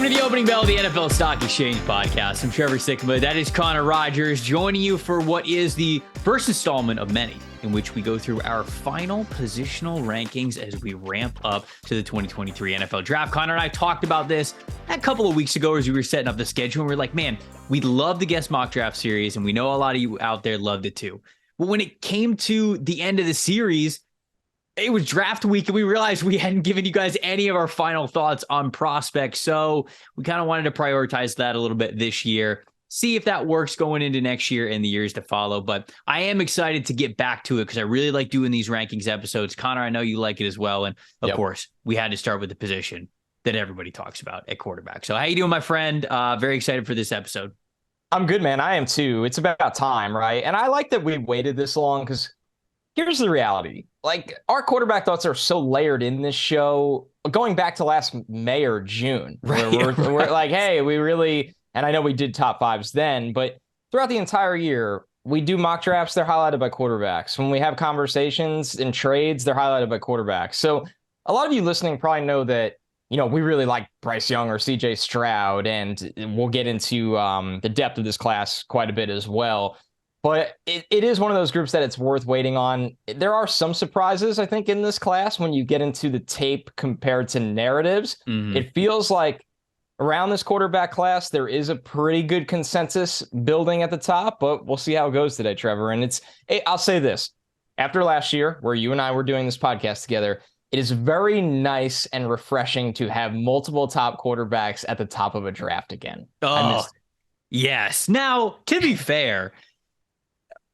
Welcome to the opening bell of the NFL Stock Exchange podcast. I'm Trevor Sikkema. That is Connor Rogers joining you for what is the first installment of many in which we go through our final positional rankings as we ramp up to the 2023 NFL Draft. Connor and I talked about this a couple of weeks ago as we were setting up the schedule. And we're like, man, we'd love the guest mock draft series, and we know a lot of you out there loved it too. But when it came to the end of the series, it was draft week, and we realized we hadn't given you guys any of our final thoughts on prospects. So we kind of wanted to prioritize that a little bit this year, see if that works going into next year and the years to follow. But I am excited to get back to it because I really like doing these rankings episodes. Connor, I know you like it as well. And of course, we had to start with the position that everybody talks about at quarterback. So how you doing, my friend? Very excited for this episode. I'm good, man. I am too. It's about time, right? And I like that we waited this long because here's the reality. Like, our quarterback thoughts are so layered in this show, going back to last May or June, where we're like, hey, we really, and I know we did top fives then, but throughout the entire year, we do mock drafts, they're highlighted by quarterbacks. When we have conversations and trades, they're highlighted by quarterbacks. So a lot of you listening probably know that, you know, we really like Bryce Young or CJ Stroud, and we'll get into the depth of this class quite a bit as well. But it is one of those groups that it's worth waiting on. There are some surprises, I think, in this class when you get into the tape compared to narratives. Mm-hmm. It feels like around this quarterback class, there is a pretty good consensus building at the top, but we'll see how it goes today, Trevor. And I'll say this. After last year, where you and I were doing this podcast together, it is very nice and refreshing to have multiple top quarterbacks at the top of a draft again. Oh, yes. Now, to be fair,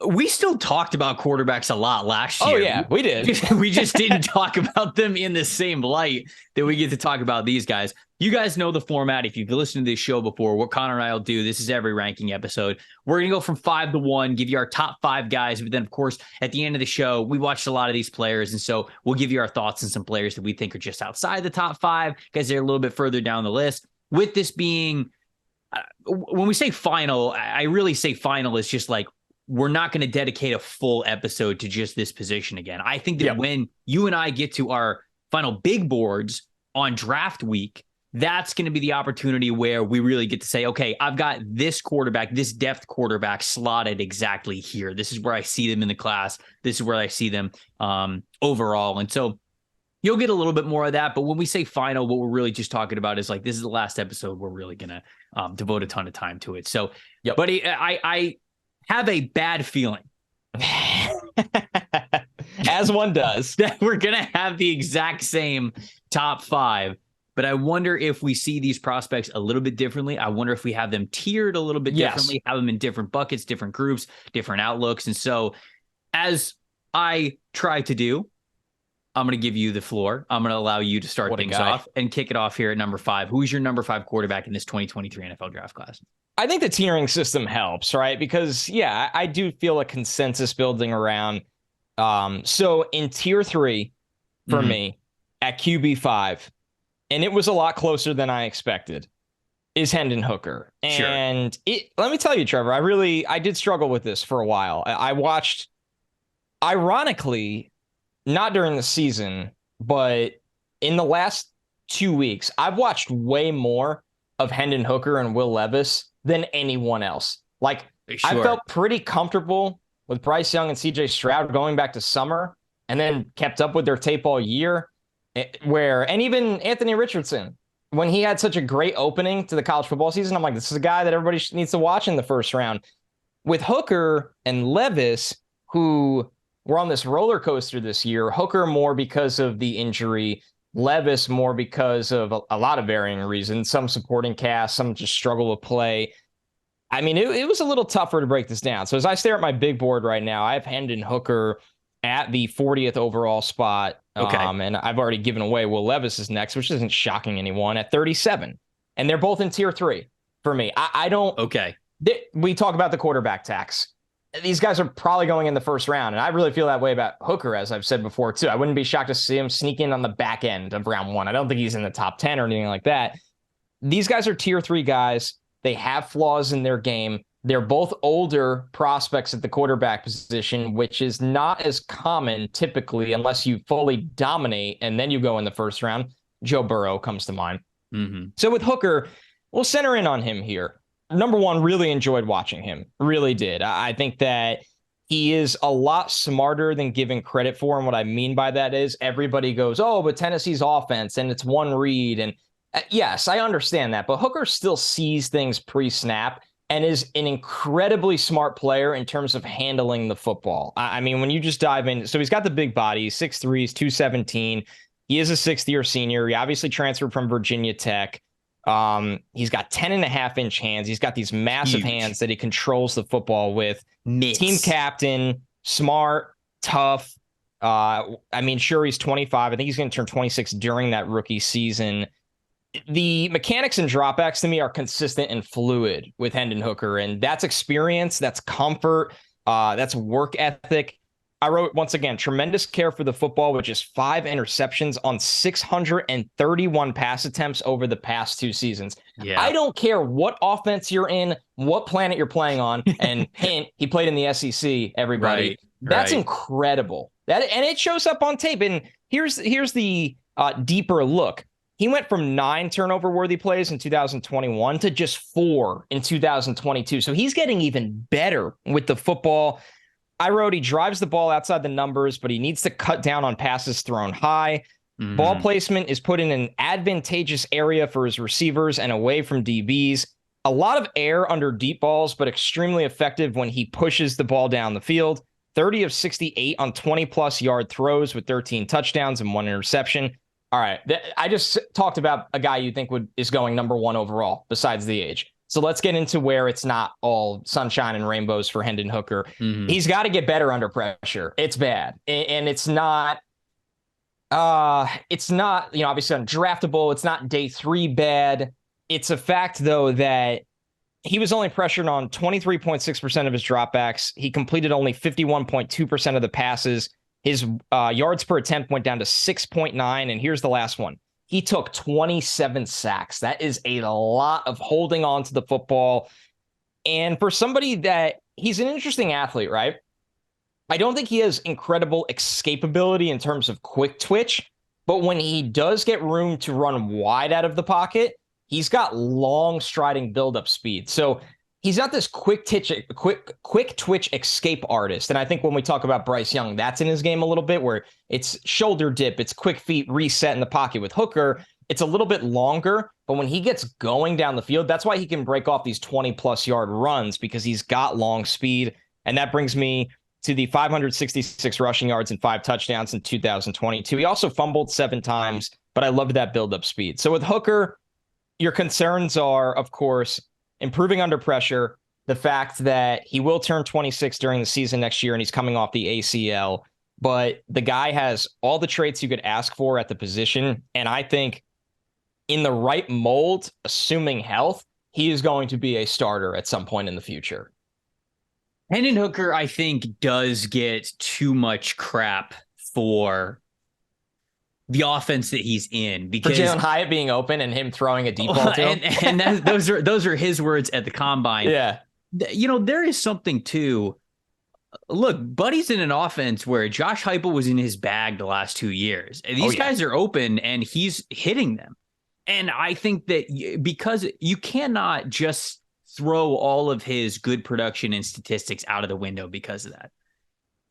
we still talked about quarterbacks a lot last year. Oh, yeah, we did. We just didn't talk about them in the same light that we get to talk about these guys. You guys know the format. If you've listened to this show before, what Connor and I will do, this is every ranking episode. We're going to go from 5 to 1, give you our top 5 guys. But then, of course, at the end of the show, we watched a lot of these players. And so we'll give you our thoughts on some players that we think are just outside the top 5 because they're a little bit further down the list. With this being, when we say final, I really say final is just like, we're not going to dedicate a full episode to just this position again. I think that when you and I get to our final big boards on draft week, that's going to be the opportunity where we really get to say, okay, I've got this quarterback, this depth quarterback slotted exactly here. This is where I see them in the class. This is where I see them overall. And so you'll get a little bit more of that. But when we say final, what we're really just talking about is like, this is the last episode. We're really going to devote a ton of time to it. So, but I have a bad feeling as one does that we're going to have the exact same top 5, but I wonder if we see these prospects a little bit differently. I wonder if we have them tiered a little bit differently, have them in different buckets, different groups, different outlooks. And so as I try to do, I'm going to give you the floor. I'm going to allow you to start things off and kick it off here at number 5. Who's your number 5 quarterback in this 2023 NFL draft class? I think the tiering system helps, right? Because, I do feel a consensus building around. So in tier 3 for me at QB5, and it was a lot closer than I expected, is Hendon Hooker. And let me tell you, Trevor, I did struggle with this for a while. I watched, ironically, not during the season, but in the last 2 weeks, I've watched way more of Hendon Hooker and Will Levis than anyone else. Like, I felt pretty comfortable with Bryce Young and CJ Stroud going back to summer, and then kept up with their tape all year. And even Anthony Richardson, when he had such a great opening to the college football season, I'm like, this is a guy that everybody needs to watch in the first round. With Hooker and Levis, who were on this roller coaster this year, Hooker more because of the injury, Levis more because of a lot of varying reasons, some supporting cast, some just struggle to play. I mean, it was a little tougher to break this down. So as I stare at my big board right now, I have Hendon Hooker at the 40th overall spot. Okay. And I've already given away Will Levis is next, which isn't shocking anyone, at 37. And they're both in tier 3 for me. I don't. Okay. We talk about the quarterback tax. These guys are probably going in the first round, and I really feel that way about Hooker, as I've said before, too. I wouldn't be shocked to see him sneak in on the back end of round 1. I don't think he's in the top 10 or anything like that. These guys are tier 3 guys. They have flaws in their game. They're both older prospects at the quarterback position, which is not as common typically unless you fully dominate and then you go in the first round. Joe Burrow comes to mind. Mm-hmm. So with Hooker, we'll center in on him here. Number one, really enjoyed watching him. Really did. I think that he is a lot smarter than given credit for. And what I mean by that is everybody goes, oh, but Tennessee's offense and it's one read. And yes, I understand that. But Hooker still sees things pre-snap and is an incredibly smart player in terms of handling the football. I mean, when you just dive in, so he's got the big body, 6'3", he's 217. He is a sixth-year senior. He obviously transferred from Virginia Tech. He's got 10.5-inch hands. He's got these massive hands that he controls the football with. Mitts. Team captain, smart, tough. I mean, sure, he's 25. I think he's going to turn 26 during that rookie season. The mechanics and dropbacks to me are consistent and fluid with Hendon Hooker, and that's experience, that's comfort, that's work ethic. I wrote, once again, tremendous care for the football with just 5 interceptions on 631 pass attempts over the past 2 seasons. Yeah. I don't care what offense you're in, what planet you're playing on, and hint, he played in the SEC, everybody. Right, that's incredible. And it shows up on tape. And here's the deeper look. He went from 9 turnover-worthy plays in 2021 to just 4 in 2022. So he's getting even better with the football. I wrote he drives the ball outside the numbers, but he needs to cut down on passes thrown high. Mm-hmm. Ball placement is put in an advantageous area for his receivers and away from DBs. A lot of air under deep balls, but extremely effective when he pushes the ball down the field. 30 of 68 on 20-plus yard throws with 13 touchdowns and 1 interception. All right, I just talked about a guy you think is going number 1 overall besides the age. So let's get into where it's not all sunshine and rainbows for Hendon Hooker. Mm-hmm. He's got to get better under pressure. It's bad. And it's not, obviously undraftable. It's not day 3 bad. It's a fact, though, that he was only pressured on 23.6% of his dropbacks. He completed only 51.2% of the passes. His yards per attempt went down to 6.9. And here's the last one. He took 27 sacks. That is a lot of holding on to the football. And for somebody that he's an interesting athlete, right? I don't think he has incredible escapability in terms of quick twitch, but when he does get room to run wide out of the pocket, he's got long striding buildup speed. So he's not this quick twitch escape artist. And I think when we talk about Bryce Young, that's in his game a little bit, where it's shoulder dip, it's quick feet, reset in the pocket. With Hooker, it's a little bit longer, but when he gets going down the field, that's why he can break off these 20-plus yard runs, because he's got long speed. And that brings me to the 566 rushing yards and 5 touchdowns in 2022. He also fumbled 7 times, but I loved that buildup speed. So with Hooker, your concerns are, of course, improving under pressure, the fact that he will turn 26 during the season next year and he's coming off the ACL, but the guy has all the traits you could ask for at the position. And I think in the right mold, assuming health, he is going to be a starter at some point in the future. Hendon Hooker, I think, does get too much crap for the offense that he's in, because for Jalen Hyatt being open and him throwing a deep ball to him. And those are his words at the combine. Yeah. There is something to look, Buddy's in an offense where Josh Heupel was in his bag the last 2 years. And these guys are open and he's hitting them. And I think that because you cannot just throw all of his good production and statistics out of the window because of that.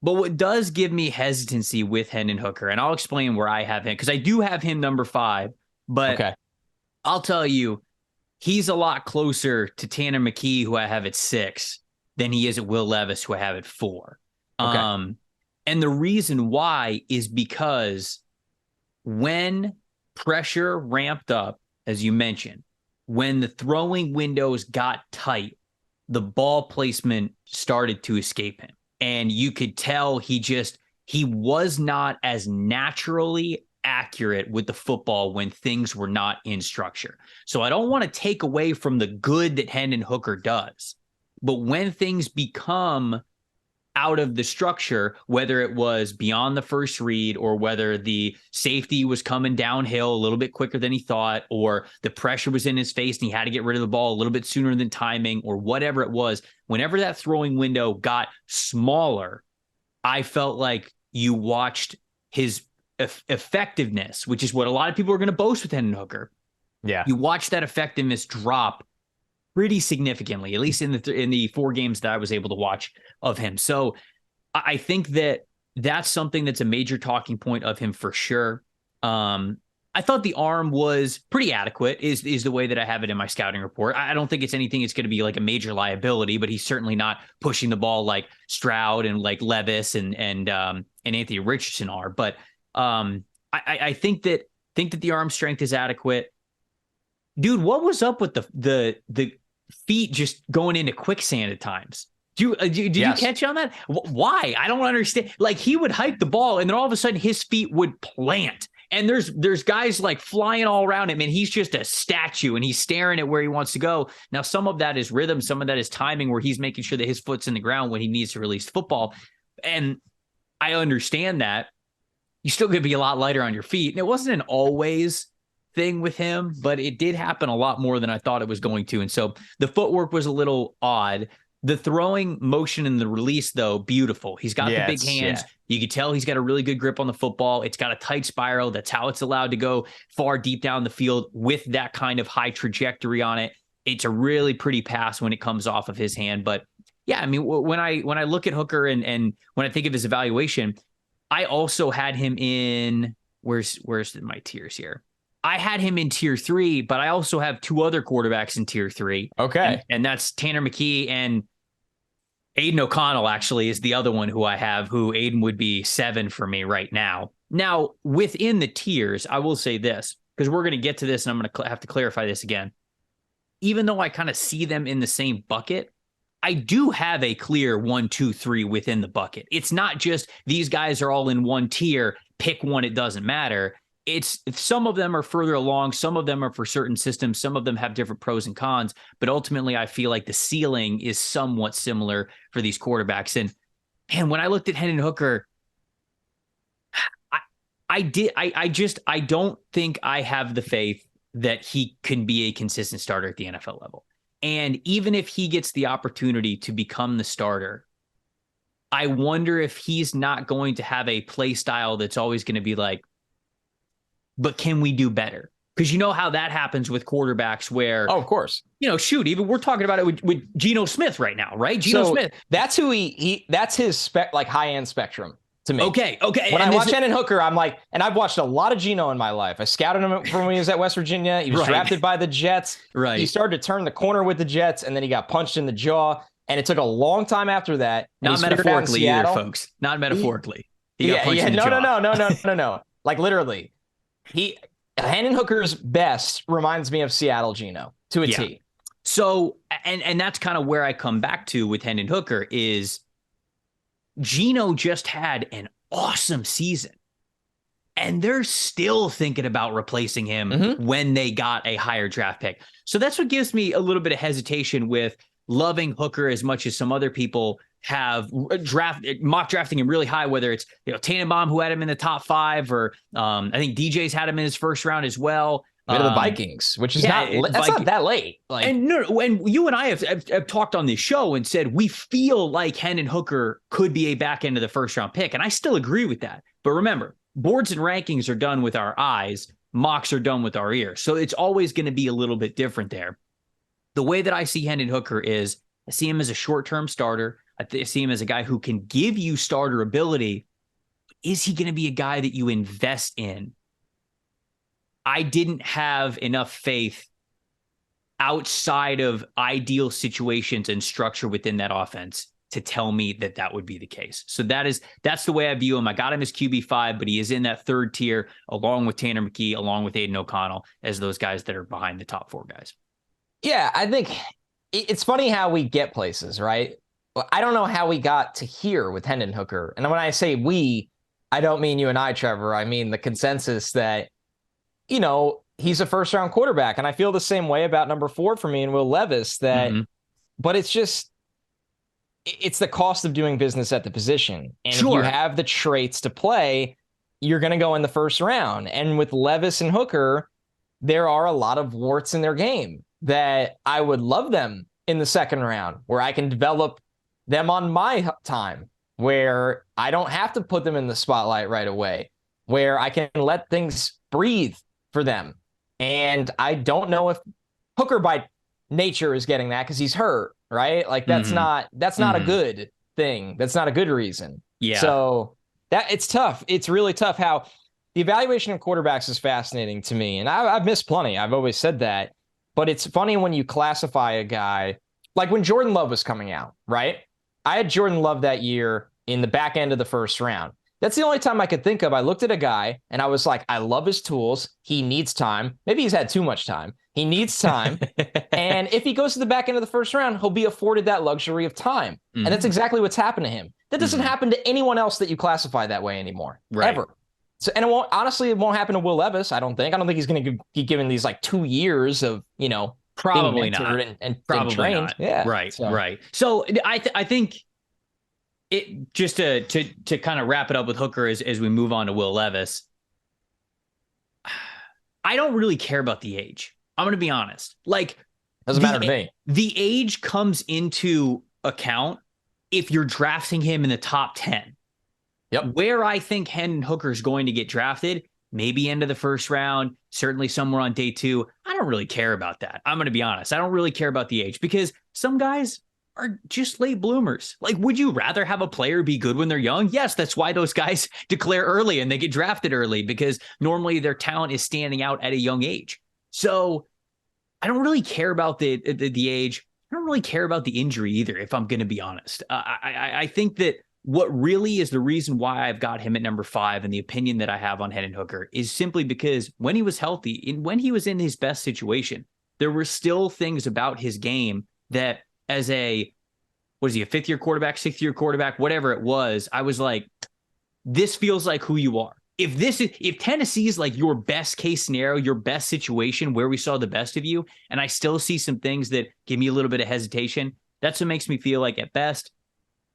But what does give me hesitancy with Hendon Hooker, and I'll explain where I have him, because I do have him number 5, but I'll tell you, he's a lot closer to Tanner McKee, who I have at 6, than he is at Will Levis, who I have at 4. And the reason why is because when pressure ramped up, as you mentioned, when the throwing windows got tight, the ball placement started to escape him. And you could tell he was not as naturally accurate with the football when things were not in structure. So I don't want to take away from the good that Hendon Hooker does. But when things become out of the structure, whether it was beyond the first read or whether the safety was coming downhill a little bit quicker than he thought, or the pressure was in his face and he had to get rid of the ball a little bit sooner than timing, or whatever it was, whenever that throwing window got smaller, I felt like you watched his effectiveness, which is what a lot of people are going to boast with Hendon Hooker. Yeah. You watch that effectiveness drop pretty significantly, at least in the 4 games that I was able to watch of him. So I think that that's something that's a major talking point of him for sure. I thought the arm was pretty adequate is the way that I have it in my scouting report. I don't think it's anything that's going to be like a major liability, but he's certainly not pushing the ball like Stroud and like Levis and Anthony Richardson are. But I think that the arm strength is adequate. Dude, what was up with the feet just going into quicksand at times? Did you catch on that? Why? I don't understand. Like, he would hike the ball and then all of a sudden his feet would plant. And there's guys like flying all around him and he's just a statue and he's staring at where he wants to go. Now, some of that is rhythm. Some of that is timing where he's making sure that his foot's in the ground when he needs to release the football. And I understand that. You still could be a lot lighter on your feet. And it wasn't an always thing with him, but it did happen a lot more than I thought it was going to. And so the footwork was a little odd. The throwing motion and the release, though, beautiful. He's got the big hands. You can tell he's got a really good grip on the football. It's got a tight spiral. That's how it's allowed to go far deep down the field with that kind of high trajectory on it. It's a really pretty pass when it comes off of his hand. But yeah, I mean, when I look at Hooker and when I think of his evaluation, I also had him in where's my tiers here? I had him in tier 3, but I also have 2 other quarterbacks in tier 3. Okay. And that's Tanner McKee and Aiden O'Connell actually is the other one who I have, who Aiden would be 7 for me right now. Now, within the tiers, I will say this, because we're going to get to this and I'm going to have to clarify this again. Even though I kind of see them in the same bucket, I do have a clear 1, 2, 3 within the bucket. It's not just these guys are all in one tier, pick one, it doesn't matter. It's some of them are further along. Some of them are for certain systems. Some of them have different pros and cons, but ultimately I feel like the ceiling is somewhat similar for these quarterbacks. And man, when I looked at Hendon Hooker, I don't think I have the faith that he can be a consistent starter at the NFL level. And even if he gets the opportunity to become the starter, I wonder if he's not going to have a play style that's always going to be like, but can we do better? Because you know how that happens with quarterbacks where, of course, even we're talking about it with Geno Smith right now, right? Geno Smith. That's who that's his high end spectrum to me. Okay. When I watch Hendon Hooker, I'm like, and I've watched a lot of Geno in my life. I scouted him from when he was at West Virginia. He was drafted by the Jets. Right. He started to turn the corner with the Jets, and then he got punched in the jaw. And it took a long time after that. Not metaphorically either, folks. Not metaphorically. He got punched in the jaw. No. Like literally. Hendon Hooker's best reminds me of Seattle Geno to a T. So, and that's kind of where I come back to with Hendon Hooker is Geno just had an awesome season. And they're still thinking about replacing him when they got a higher draft pick. So that's what gives me a little bit of hesitation with loving Hooker as much as some other people have mock drafting him really high, whether it's Tannenbaum who had him in the top 5, or I think DJ's had him in his first round as well. The Vikings, which is not that late. And you and I have talked on this show and said we feel like Hendon Hooker could be a back end of the first round pick, and I still agree with that. But remember, boards and rankings are done with our eyes, mocks are done with our ears, so it's always going to be a little bit different there. The way that I see Hendon Hooker is I see him as a short-term starter. I see him as a guy who can give you starter ability. Is he going to be a guy that you invest in? I didn't have enough faith outside of ideal situations and structure within that offense to tell me that would be the case. So that's the way I view him. I got him as QB5, but he is in that 3rd tier along with Tanner McKee, along with Aiden O'Connell as those guys that are behind the top 4 guys. Yeah, I think it's funny how we get places, right? I don't know how we got to here with Hendon Hooker. And when I say we, I don't mean you and I, Trevor. I mean the consensus that, he's a first-round quarterback. And I feel the same way about number 4 for me and Will Levis. But it's just, it's the cost of doing business at the position. And if you have the traits to play, you're going to go in the first round. And with Levis and Hooker, there are a lot of warts in their game that I would love them in the second round, where I can develop them on my time, where I don't have to put them in the spotlight right away, where I can let things breathe for them. And I don't know if Hooker by nature is getting that because he's hurt, right? Like that's not a good thing. That's not a good reason. Yeah. So that it's tough. It's really tough how the evaluation of quarterbacks is fascinating to me. And I've missed plenty. I've always said that. But it's funny when you classify a guy, like when Jordan Love was coming out, right? I had Jordan Love that year in the back end of the first round. That's the only time I could think of. I looked at a guy and I was like, I love his tools. He needs time. Maybe he's had too much time. He needs time. And if he goes to the back end of the first round, he'll be afforded that luxury of time. And that's exactly what's happened to him. That doesn't happen to anyone else that you classify that way anymore. Right. Ever. So, and it won't happen to Will Levis, I don't think. I don't think he's going to be given these like 2 years of, probably not. And probably trained. not. Yeah. Right. So. Right. So I think it just to kind of wrap it up with Hooker as we move on to Will Levis. I don't really care about the age. I'm going to be honest. Like, doesn't matter to me. The age comes into account if you're drafting him in the top 10. Yep. Where I think Hendon Hooker is going to get drafted, maybe end of the first round, certainly somewhere on day 2. I don't really care about that. I'm going to be honest. I don't really care about the age because some guys are just late bloomers. Like, would you rather have a player be good when they're young? Yes, that's why those guys declare early and they get drafted early because normally their talent is standing out at a young age. So I don't really care about the age. I don't really care about the injury either, if I'm going to be honest. I think that what really is the reason why I've got him at number 5 and the opinion that I have on Hendon Hooker is simply because when he was healthy and when he was in his best situation, there were still things about his game that as a 5th-year quarterback, 6th-year quarterback, whatever it was, I was like, this feels like who you are. If Tennessee is like your best case scenario, your best situation where we saw the best of you, and I still see some things that give me a little bit of hesitation, that's what makes me feel like at best,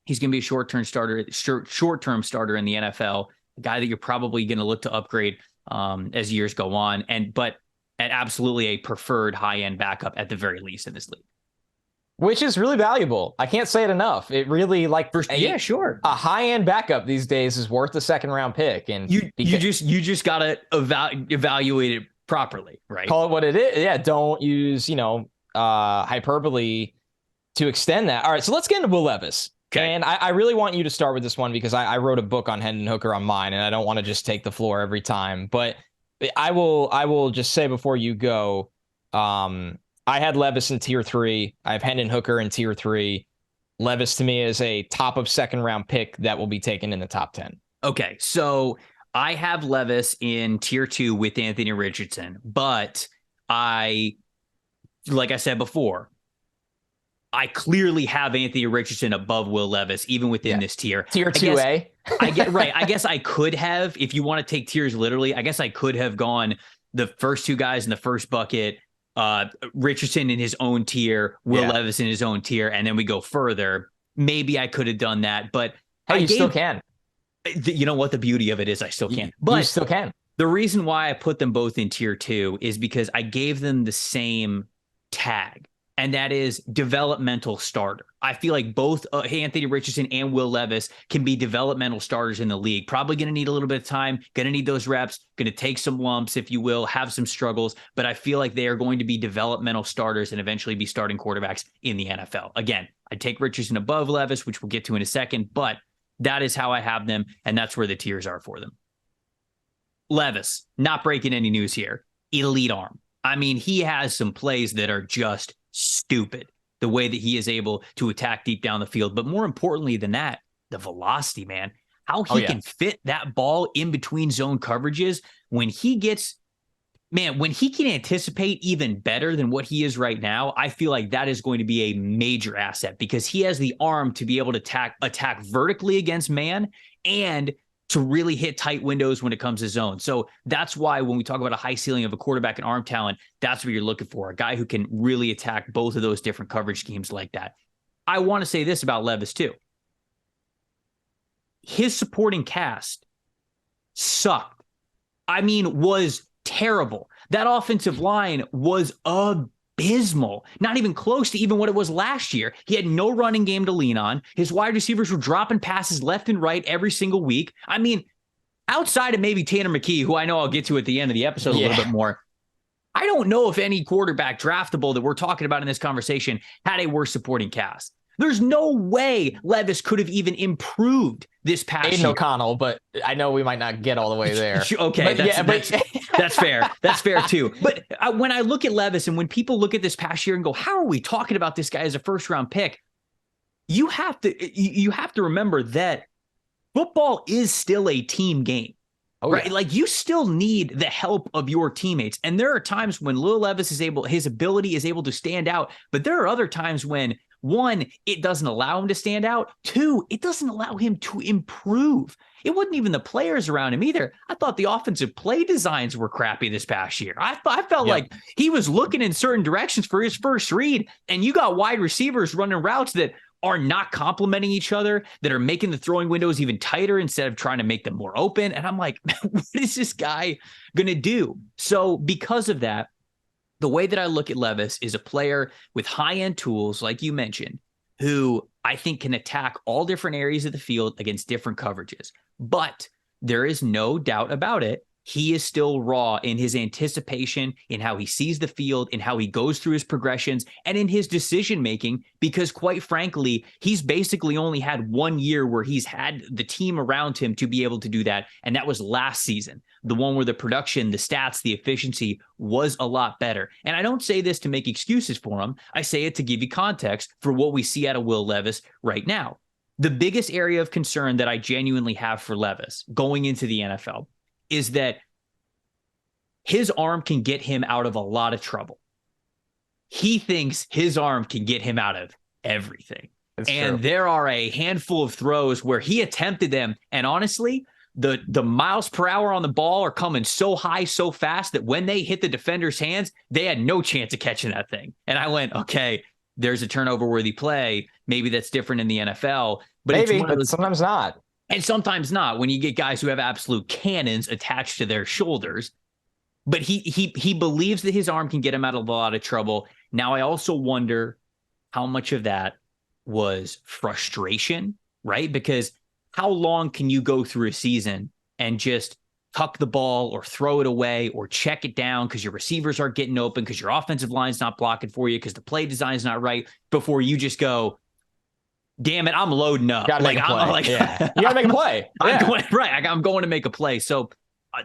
he's going to be a short-term starter in the NFL, a guy that you're probably going to look to upgrade as years go on, but at absolutely a preferred high-end backup at the very least in this league. Which is really valuable. I can't say it enough. It really sure. A high-end backup these days is worth a second-round pick, and you just gotta evaluate it properly, right? Call it what it is. Yeah, don't use hyperbole to extend that. All right, so let's get into Will Levis. Okay. And I really want you to start with this one because I wrote a book on Hendon Hooker on mine, and I don't want to just take the floor every time. But I will just say before you go, I had Levis in tier 3. I have Hendon Hooker in tier 3. Levis to me is a top of second round pick that will be taken in the top 10. Okay, so I have Levis in tier 2 with Anthony Richardson, but like I said before, I clearly have Anthony Richardson above Will Levis, even within this tier. Tier 2A. I guess I could have, if you want to take tiers literally, I guess I could have gone the first 2 guys in the first bucket, Richardson in his own tier, Will Levis in his own tier, and then we go further. Maybe I could have done that, but hey, still can. You know what the beauty of it is? I still can. But you still can. The reason why I put them both in tier 2 is because I gave them the same tag, and that is developmental starter. I feel like both Anthony Richardson and Will Levis can be developmental starters in the league. Probably going to need a little bit of time, going to need those reps, going to take some lumps, if you will, have some struggles, but I feel like they are going to be developmental starters and eventually be starting quarterbacks in the NFL. Again, I take Richardson above Levis, which we'll get to in a second, but that is how I have them, and that's where the tiers are for them. Levis, not breaking any news here, elite arm. I mean, he has some plays that are just stupid, the way that he is able to attack deep down the field. But more importantly than that, the velocity, man, how he can fit that ball in between zone coverages when he can anticipate even better than what he is right now. I feel like that is going to be a major asset because he has the arm to be able to attack vertically against man and to really hit tight windows when it comes to zone. So that's why when we talk about a high ceiling of a quarterback and arm talent, that's what you're looking for, a guy who can really attack both of those different coverage schemes like that. I want to say this about Levis too. His supporting cast sucked. I mean, was terrible. That offensive line was abysmal. Not even close to even what it was last year. He had no running game to lean on. His wide receivers were dropping passes left and right every single week. I mean, outside of maybe Tanner McKee, who I know I'll get to at the end of the episode a little bit more, I don't know if any quarterback draftable that we're talking about in this conversation had a worse supporting cast. There's no way Levis could have even improved this past Aiden year. O'Connell, but I know we might not get all the way there. Okay, that's fair. That's fair too. But when I look at Levis and when people look at this past year and go, how are we talking about this guy as a first-round pick? You have to remember that football is still a team game. Oh, right. Yeah. Like you still need the help of your teammates. And there are times when Lil Levis his ability is able to stand out. But there are other times when, one, it doesn't allow him to stand out. Two, it doesn't allow him to improve. It wasn't even the players around him either. I thought the offensive play designs were crappy this past year. I felt like he was looking in certain directions for his first read. And you got wide receivers running routes that are not complementing each other, that are making the throwing windows even tighter instead of trying to make them more open. And I'm like, what is this guy going to do? So because of that, the way that I look at Levis is a player with high-end tools, like you mentioned, who I think can attack all different areas of the field against different coverages. But there is no doubt about it. He is still raw in his anticipation, in how he sees the field, in how he goes through his progressions, and in his decision-making, because quite frankly, he's basically only had 1 year where he's had the team around him to be able to do that, and that was last season, the one where the production, the stats, the efficiency was a lot better. And I don't say this to make excuses for him. I say it to give you context for what we see out of Will Levis right now. The biggest area of concern that I genuinely have for Levis going into the NFL is that his arm can get him out of a lot of trouble. He thinks his arm can get him out of everything. That's true. There are a handful of throws where he attempted them. And honestly, the miles per hour on the ball are coming so high, so fast that when they hit the defender's hands, they had no chance of catching that thing. And I went, okay, there's a turnover-worthy play. Maybe that's different in the NFL. But maybe, but sometimes not. And sometimes not when you get guys who have absolute cannons attached to their shoulders. But he believes that his arm can get him out of a lot of trouble. Now, I also wonder how much of that was frustration, right? Because how long can you go through a season and just tuck the ball or throw it away or check it down because your receivers aren't getting open, because your offensive line's not blocking for you, because the play design's not right, before you just go, damn it, I'm loading up. Gotta make a play. Yeah. You gotta make a play. I'm going to make a play. So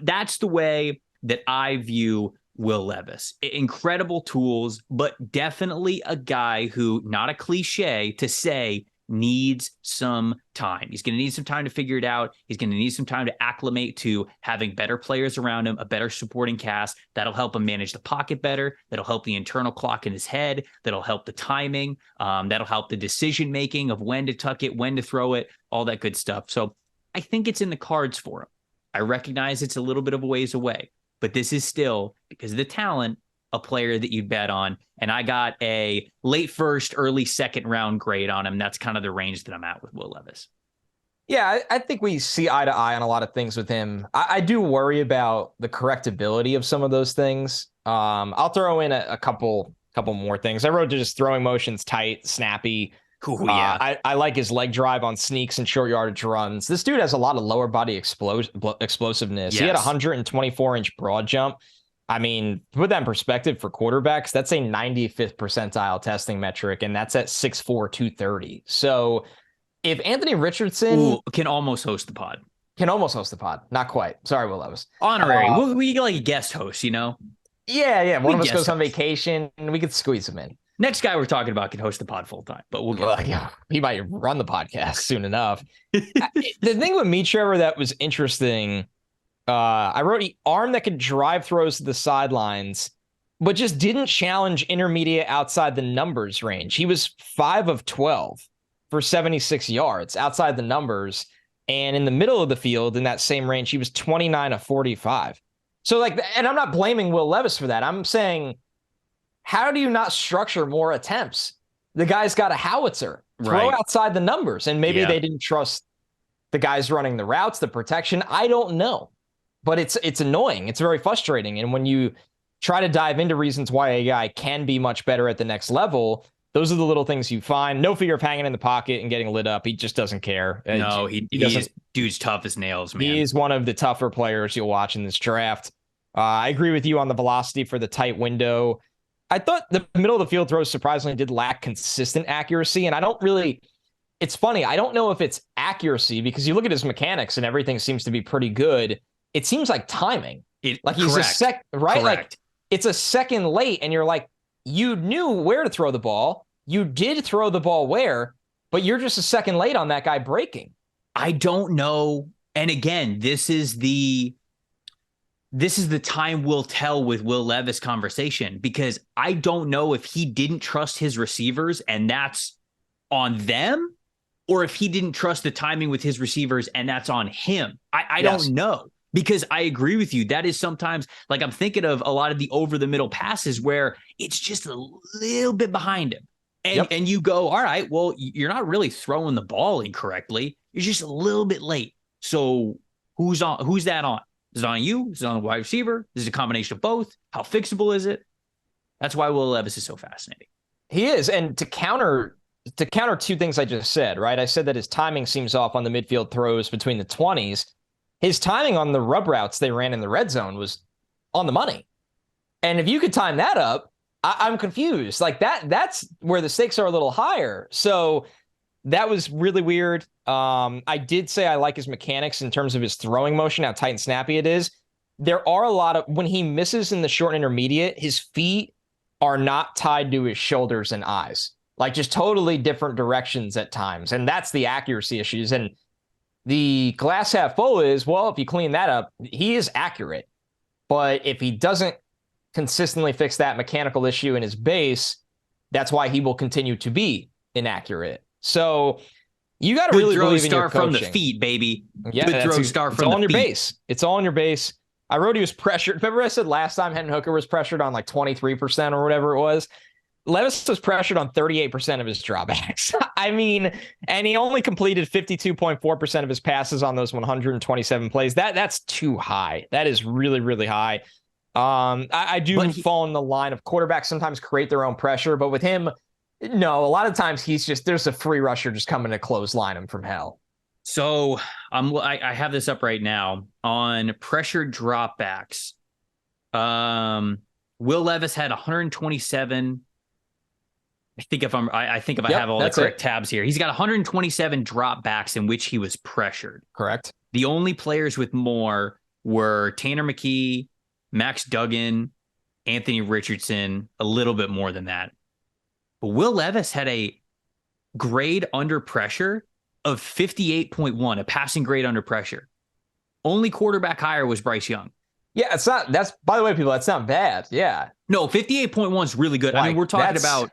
that's the way that I view Will Levis. Incredible tools, but definitely a guy who, not a cliche to say, needs some time. He's going to need some time to figure it out. He's going to need some time to acclimate to having better players around him, a better supporting cast that'll help him manage the pocket better, that'll help the internal clock in his head, that'll help the timing, that'll help the decision-making of when to tuck it, when to throw it, all that good stuff. So I think it's in the cards for him. I recognize it's a little bit of a ways away, but this is still, because of the talent, a player that you'd bet on. And I got a late first, early second round grade on him. That's kind of the range that I'm at with Will Levis. Yeah, I think we see eye to eye on a lot of things with him. I do worry about the correctability of some of those things. I'll throw in a couple more things. I wrote just throwing motions tight, snappy. Ooh, yeah. I like his leg drive on sneaks and short yardage runs. This dude has a lot of lower body explosiveness. Yes. He had a 124-inch broad jump. I mean, put that in perspective for quarterbacks, that's a 95th percentile testing metric, and that's at 6'4", 230. So if Anthony Richardson can almost host the pod. Not quite. Sorry, Will Levis. Honorary. We get like a guest host, you know? Yeah. One of us goes on vacation, and we could squeeze him in. Next guy we're talking about can host the pod full time, but we'll get he might run the podcast soon enough. The thing with me, Trevor, that was interesting, I wrote arm that could drive throws to the sidelines, but just didn't challenge intermediate outside the numbers range. He was 5 of 12 for 76 yards outside the numbers. And in the middle of the field in that same range, he was 29 of 45. So and I'm not blaming Will Levis for that. I'm saying, how do you not structure more attempts? The guy's got a howitzer. Throw outside the numbers. And maybe they didn't trust the guys running the routes, the protection. I don't know. But it's annoying. It's very frustrating. And when you try to dive into reasons why a guy can be much better at the next level, those are the little things you find. No fear of hanging in the pocket and getting lit up. He just doesn't care. No, he doesn't. Dude's tough as nails, man. He is one of the tougher players you'll watch in this draft. I agree with you on the velocity for the tight window. I thought the middle of the field throws surprisingly did lack consistent accuracy, and I don't really. It's funny. I don't know if it's accuracy because you look at his mechanics and everything seems to be pretty good. It seems like timing. Like he's correct. right? Correct. Like it's a second late, and you're like, you knew where to throw the ball. You did throw the ball where, but you're just a second late on that guy breaking. I don't know. And again, this is the time will tell with Will Levis conversation, because I don't know if he didn't trust his receivers and that's on them, or if he didn't trust the timing with his receivers and that's on him. I don't know, because I agree with you. That is sometimes, like, I'm thinking of a lot of the over the middle passes where it's just a little bit behind him. And you go, all right, well, you're not really throwing the ball incorrectly. You're just a little bit late. So who's that on? Is it on you? Is it on the wide receiver? Is it a combination of both? How fixable is it? That's why Will Levis is so fascinating. He is. And to counter two things I just said, right? I said that his timing seems off on the midfield throws between the 20s. His timing on the rub routes they ran in the red zone was on the money. And if you could time that up, I'm confused. Like that's where the stakes are a little higher. So that was really weird. I did say I like his mechanics in terms of his throwing motion, how tight and snappy it is. There are a lot of, when he misses in the short and intermediate, his feet are not tied to his shoulders and eyes. Like just totally different directions at times. And that's the accuracy issues. And the glass half full is, well, if you clean that up, he is accurate. But if he doesn't consistently fix that mechanical issue in his base, that's why he will continue to be inaccurate. So you got to really believe in your coaching. From the feet, baby. Yeah, good throw star from the feet. It's all on your base. It's all on your base. I wrote he was pressured. Remember I said last time Hendon Hooker was pressured on like 23% or whatever it was? Levis was pressured on 38% of his dropbacks. I mean, and he only completed 52.4% of his passes on those 127 plays. That's too high. That is really, really high. I do fall in the line of quarterbacks sometimes create their own pressure, but with him, no, a lot of times there's a free rusher just coming to clothesline him from hell. So I have this up right now on pressured dropbacks. Will Levis had 127. I think if I have all the correct tabs here, he's got 127 dropbacks in which he was pressured. Correct. The only players with more were Tanner McKee, Max Duggan, Anthony Richardson, a little bit more than that. But Will Levis had a grade under pressure of 58.1, a passing grade under pressure. Only quarterback higher was Bryce Young. Yeah, by the way, people, that's not bad. Yeah. No, 58.1 is really good. I mean, we're talking about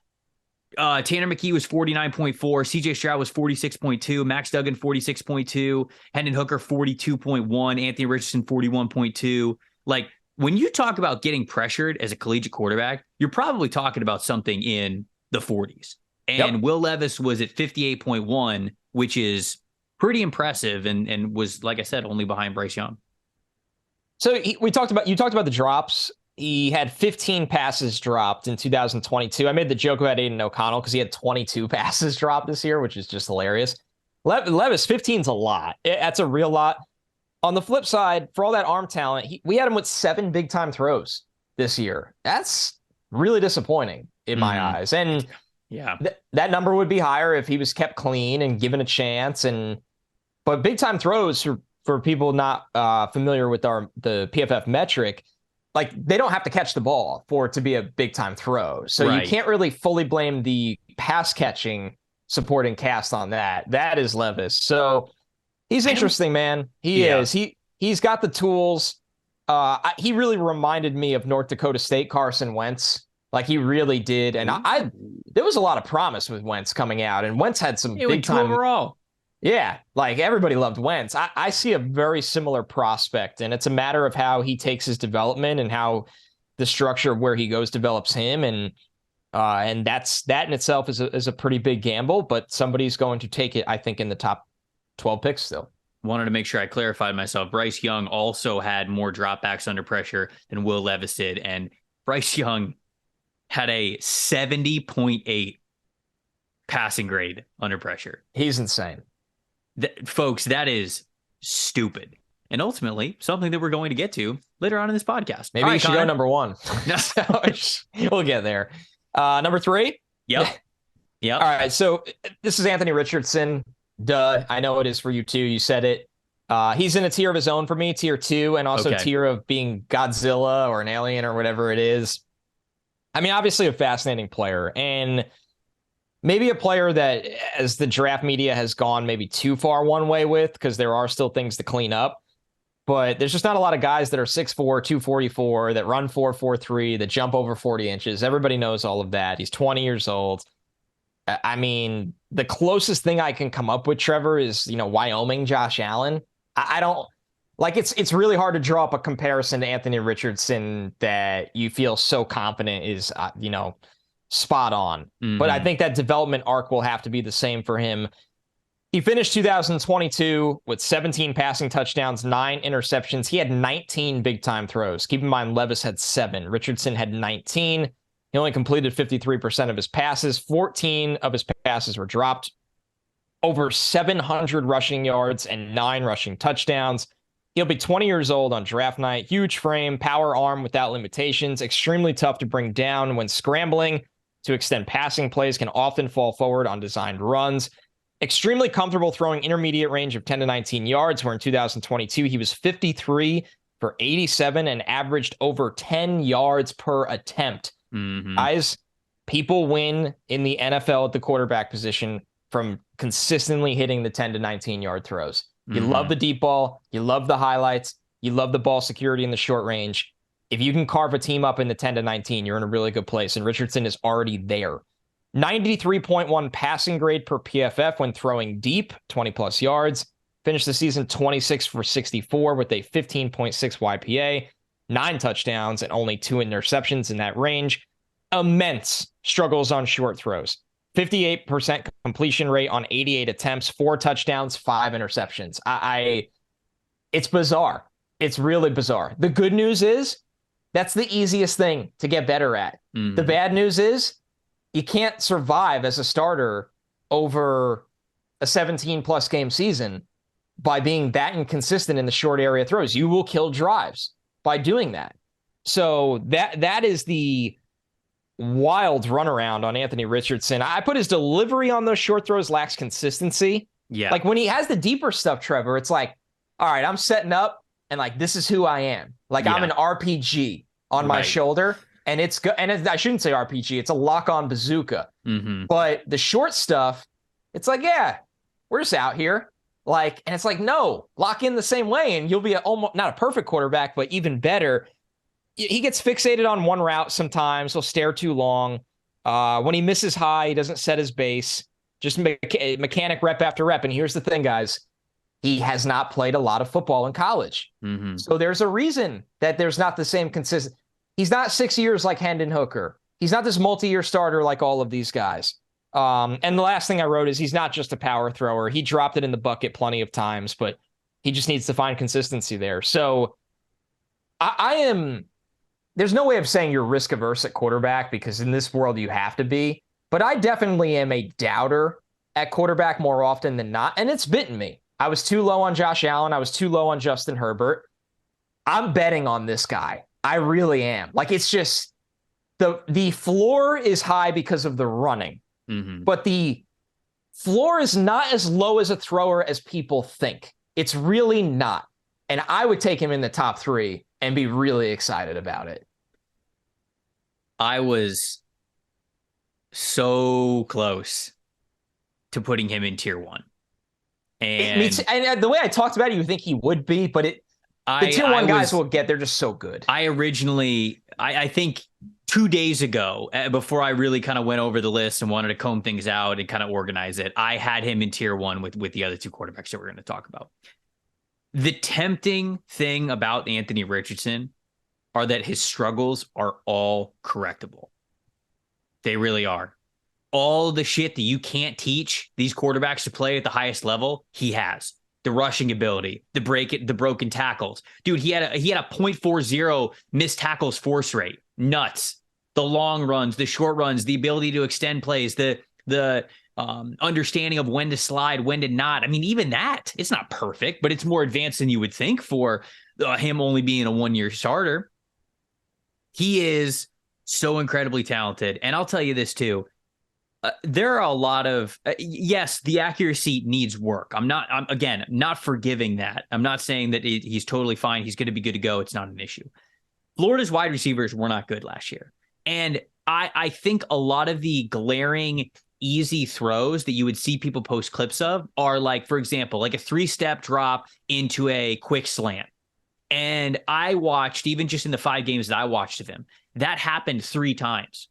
Tanner McKee was 49.4, CJ Stroud was 46.2, Max Duggan 46.2, Hendon Hooker 42.1, Anthony Richardson 41.2. Like, when you talk about getting pressured as a collegiate quarterback, you're probably talking about something in the 40s. And Will Levis was at 58.1, which is pretty impressive and was, like I said, only behind Bryce Young. So you talked about the drops. He had 15 passes dropped in 2022. I made the joke about Aiden O'Connell because he had 22 passes dropped this year, which is just hilarious. Levis, 15 is a lot. That's a real lot. On the flip side, for all that arm talent, we had him with 7 big-time throws this year. That's really disappointing in my eyes. And yeah, that number would be higher if he was kept clean and given a chance. But big-time throws, for people not familiar with the PFF metric, like they don't have to catch the ball for it to be a big-time throw. So you can't really fully blame the pass-catching supporting cast on that. That is Levis. So he's interesting, man. He is. He's got the tools. He really reminded me of North Dakota State Carson Wentz. Like he really did. And there was a lot of promise with Wentz coming out, and Wentz had some big time overall. Yeah, like everybody loved Wentz. I see a very similar prospect, and it's a matter of how he takes his development and how the structure of where he goes develops him, and that in itself is a pretty big gamble. But somebody's going to take it, I think, in the top 12 picks still. Wanted to make sure I clarified myself. Bryce Young also had more dropbacks under pressure than Will Levis did, and Bryce Young had a 70.8 passing grade under pressure. He's insane. Folks, that is stupid. and ultimately something that we're going to get to later on in this podcast. Maybe you should go number 1. We'll get there. Number 3. Yep. All right. So this is Anthony Richardson. Duh. I know it is for you too. You said it. He's in a tier of his own for me, tier 2, and also tier of being Godzilla or an alien or whatever it is. I mean, obviously a fascinating player, and maybe a player that, as the draft media has gone maybe too far one way with, because there are still things to clean up. But there's just not a lot of guys that are 6'4", 244, that run 4.43, that jump over 40 inches. Everybody knows all of that. He's 20 years old. I mean, the closest thing I can come up with, Trevor, is, Wyoming Josh Allen. I don't like it's really hard to draw up a comparison to Anthony Richardson that you feel so confident is, spot on. Mm-hmm. But I think that development arc will have to be the same for him. He finished 2022 with 17 passing touchdowns, 9 interceptions. He had 19 big-time throws. Keep in mind, Levis had 7. Richardson had 19. He only completed 53% of his passes. 14 of his passes were dropped. Over 700 rushing yards and 9 rushing touchdowns. He'll be 20 years old on draft night. Huge frame, power arm without limitations. Extremely tough to bring down when scrambling to extend passing plays. Can often fall forward on designed runs. Extremely comfortable throwing intermediate range of 10 to 19 yards, where in 2022 he was 53 for 87 and averaged over 10 yards per attempt. Mm-hmm. Guys, people win in the NFL at the quarterback position from consistently hitting the 10 to 19 yard throws. You love the deep ball. You love the highlights. You love the ball security in the short range. If you can carve a team up in the 10 to 19, you're in a really good place. And Richardson is already there. 93.1 passing grade per PFF when throwing deep, 20 plus yards. Finished the season 26 for 64 with a 15.6 YPA, 9 touchdowns, and only 2 interceptions in that range. Immense struggles on short throws. 58% completion rate on 88 attempts, 4 touchdowns, 5 interceptions. It's bizarre. It's really bizarre. The good news is that's the easiest thing to get better at. The bad news is you can't survive as a starter over a 17-plus game season by being that inconsistent in the short area throws. You will kill drives by doing that. So that is the wild runaround on Anthony Richardson. I put his delivery on those short throws lacks consistency. Yeah. Like when he has the deeper stuff, Trevor, it's like, all right, I'm setting up and like, this is who I am. Like I'm an RPG on my shoulder. And it's good. And I shouldn't say RPG. It's a lock-on bazooka. But the short stuff, it's like, yeah, we're just out here. Like, and it's like, no, lock in the same way, and you'll be almost not a perfect quarterback, but even better. He gets fixated on one route sometimes. He'll stare too long. When he misses high, he doesn't set his base. Just mechanic rep after rep. And here's the thing, guys. He has not played a lot of football in college. So there's a reason that there's not the same consistency. He's not 6 years like Hendon Hooker. He's not this multi-year starter like all of these guys. And the last thing I wrote is he's not just a power thrower. He dropped it in the bucket plenty of times, but he just needs to find consistency there. So there's no way of saying you're risk averse at quarterback because in this world you have to be. But I definitely am a doubter at quarterback more often than not. And it's bitten me. I was too low on Josh Allen. I was too low on Justin Herbert. I'm betting on this guy. I really am. Like, it's just the floor is high because of the running, but the floor is not as low as a thrower as people think. It's really not. And I would take him in the top 3 and be really excited about it. I was so close to putting him in tier 1. And the way I talked about it, you would think he would be, but the tier 1 guys will get, they're just so good. I think 2 days ago, before I really kind of went over the list and wanted to comb things out and kind of organize it, I had him in tier 1 with the other 2 quarterbacks that we're going to talk about. The tempting thing about Anthony Richardson are that his struggles are all correctable. They really are. All the shit that you can't teach these quarterbacks to play at the highest level, he has. The rushing ability, the broken tackles. Dude, he had a 0.40 missed tackles force rate. Nuts. The long runs, the short runs, the ability to extend plays, the understanding of when to slide, when to not. I mean, even that, it's not perfect, but it's more advanced than you would think for him only being a 1-year starter. He is so incredibly talented. And I'll tell you this too. There are a lot of, yes, the accuracy needs work. I'm again, not forgiving that. I'm not saying that he's totally fine. He's going to be good to go. It's not an issue. Florida's wide receivers were not good last year. And I think a lot of the glaring easy throws that you would see people post clips of are like, for example, like a 3-step drop into a quick slant. And I watched, even just in the 5 games that I watched of him, that happened 3 times.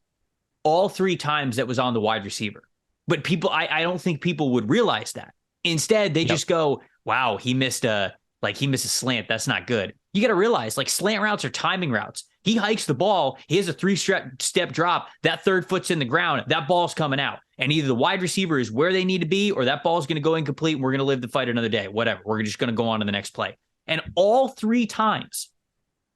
All 3 times that was on the wide receiver. But people, I don't think people would realize that. Instead, they just go, wow, he missed a slant. That's not good. You got to realize, like, slant routes are timing routes. He hikes the ball. He has a 3-step drop. That 3rd foot's in the ground. That ball's coming out. And either the wide receiver is where they need to be, or that ball's going to go incomplete and we're going to live the fight another day. Whatever. We're just going to go on to the next play. And all 3 times,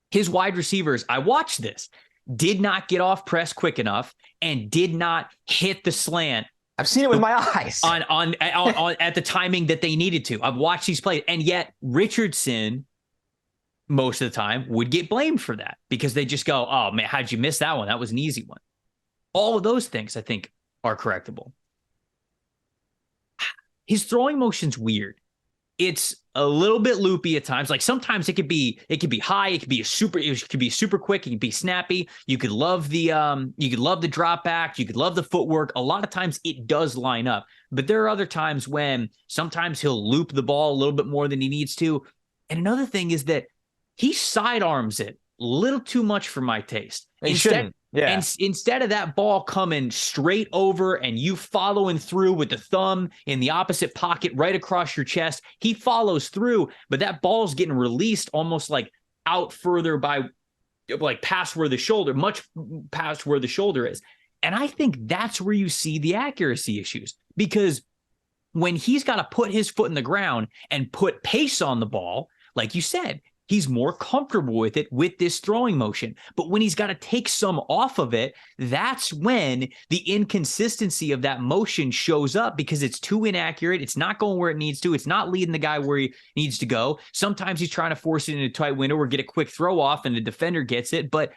his wide receivers, I watched this, did not get off press quick enough and did not hit the slant. I've seen it with my eyes on at the timing that they needed to. I've watched these plays, and yet Richardson, most of the time, would get blamed for that because they just go, "Oh man, how'd you miss that one? That was an easy one." All of those things, I think, are correctable. His throwing motion's weird. It's a little bit loopy at times. Like sometimes it could be high, it could be super quick, it could be snappy. You could love the drop back, you could love the footwork. A lot of times it does line up. But there are other times when sometimes he'll loop the ball a little bit more than he needs to. And another thing is that he sidearms it a little too much for my taste. Instead of that ball coming straight over and you following through with the thumb in the opposite pocket right across your chest, he follows through, but that ball's getting released almost like out further by like past where the shoulder, much past where the shoulder is. And I think that's where you see the accuracy issues, because when he's got to put his foot in the ground and put pace on the ball, like you said, he's more comfortable with it with this throwing motion. But when he's got to take some off of it, that's when the inconsistency of that motion shows up, because it's too inaccurate. It's not going where it needs to. It's not leading the guy where he needs to go. Sometimes he's trying to force it in a tight window or get a quick throw off and the defender gets it. But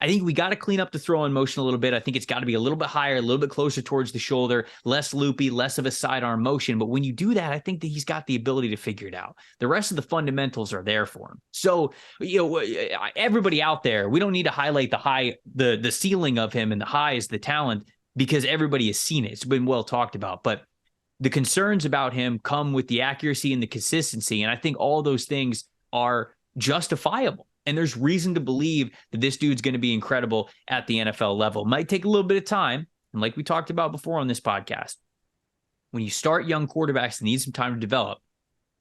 I think we got to clean up the throwing motion a little bit. I think it's got to be a little bit higher, a little bit closer towards the shoulder, less loopy, less of a sidearm motion. But when you do that, I think that he's got the ability to figure it out. The rest of the fundamentals are there for him. So, everybody out there, we don't need to highlight the ceiling of him and the highs, the talent, because everybody has seen it. It's been well talked about. But the concerns about him come with the accuracy and the consistency. And I think all those things are justifiable. And there's reason to believe that this dude's going to be incredible at the NFL level. Might take a little bit of time. And like we talked about before on this podcast, when you start young quarterbacks that need some time to develop,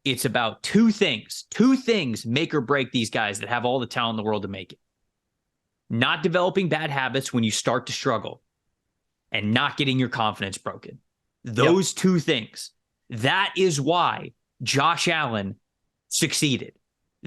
it's about 2 things. 2 things make or break these guys that have all the talent in the world to make it. Not developing bad habits when you start to struggle, and not getting your confidence broken. Those 2 things. That is why Josh Allen succeeded.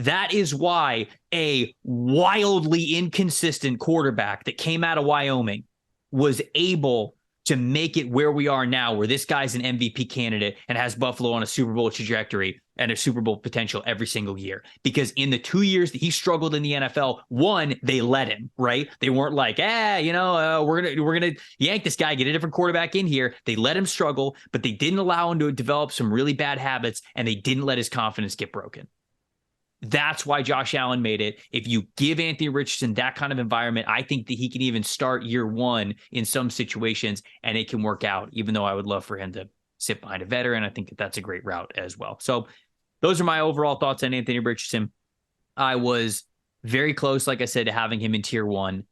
That is why a wildly inconsistent quarterback that came out of Wyoming was able to make it where we are now, where this guy's an MVP candidate and has Buffalo on a Super Bowl trajectory and a Super Bowl potential every single year. Because in the 2 years that he struggled in the NFL, one, they let him, right? They weren't like, we're gonna yank this guy, get a different quarterback in here. They let him struggle, but they didn't allow him to develop some really bad habits, and they didn't let his confidence get broken. That's why Josh Allen made it. If you give Anthony Richardson that kind of environment, I think that he can even start year 1 in some situations, and it can work out, even though I would love for him to sit behind a veteran. I think that that's a great route as well. So those are my overall thoughts on Anthony Richardson. I was very close, like I said, to having him in tier 1.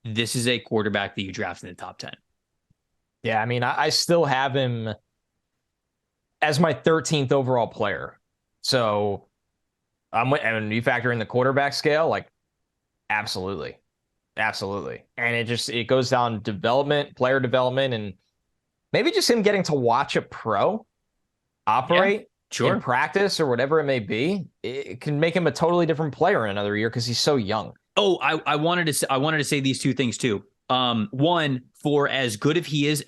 This is a quarterback that you draft in the top 10. Yeah, I mean, I still have him as my 13th overall player. So and you factor in the quarterback scale, like absolutely. And it goes down player development, and maybe just him getting to watch a pro operate in practice or whatever it may be. It can make him a totally different player in another year because he's so young. Oh, I wanted to say these 2 things too. One, for as good as he is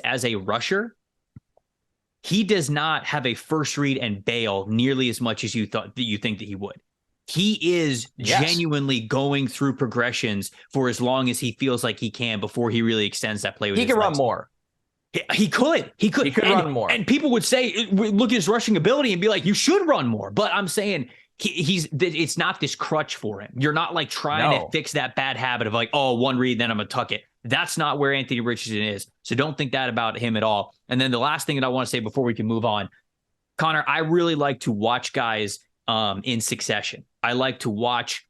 as a rusher, he does not have a first read and bail nearly as much as you think that he would. He is genuinely going through progressions for as long as he feels like he can before he really extends that play with his legs. He can run more. He could run more. And people would say, look at his rushing ability and be like, you should run more. But I'm saying it's not this crutch for him. You're not like trying to fix that bad habit of like, oh, one read, then I'm going to tuck it. That's not where Anthony Richardson is. So don't think that about him at all. And then the last thing that I want to say before we can move on, Connor, I really like to watch guys in succession. I like to watch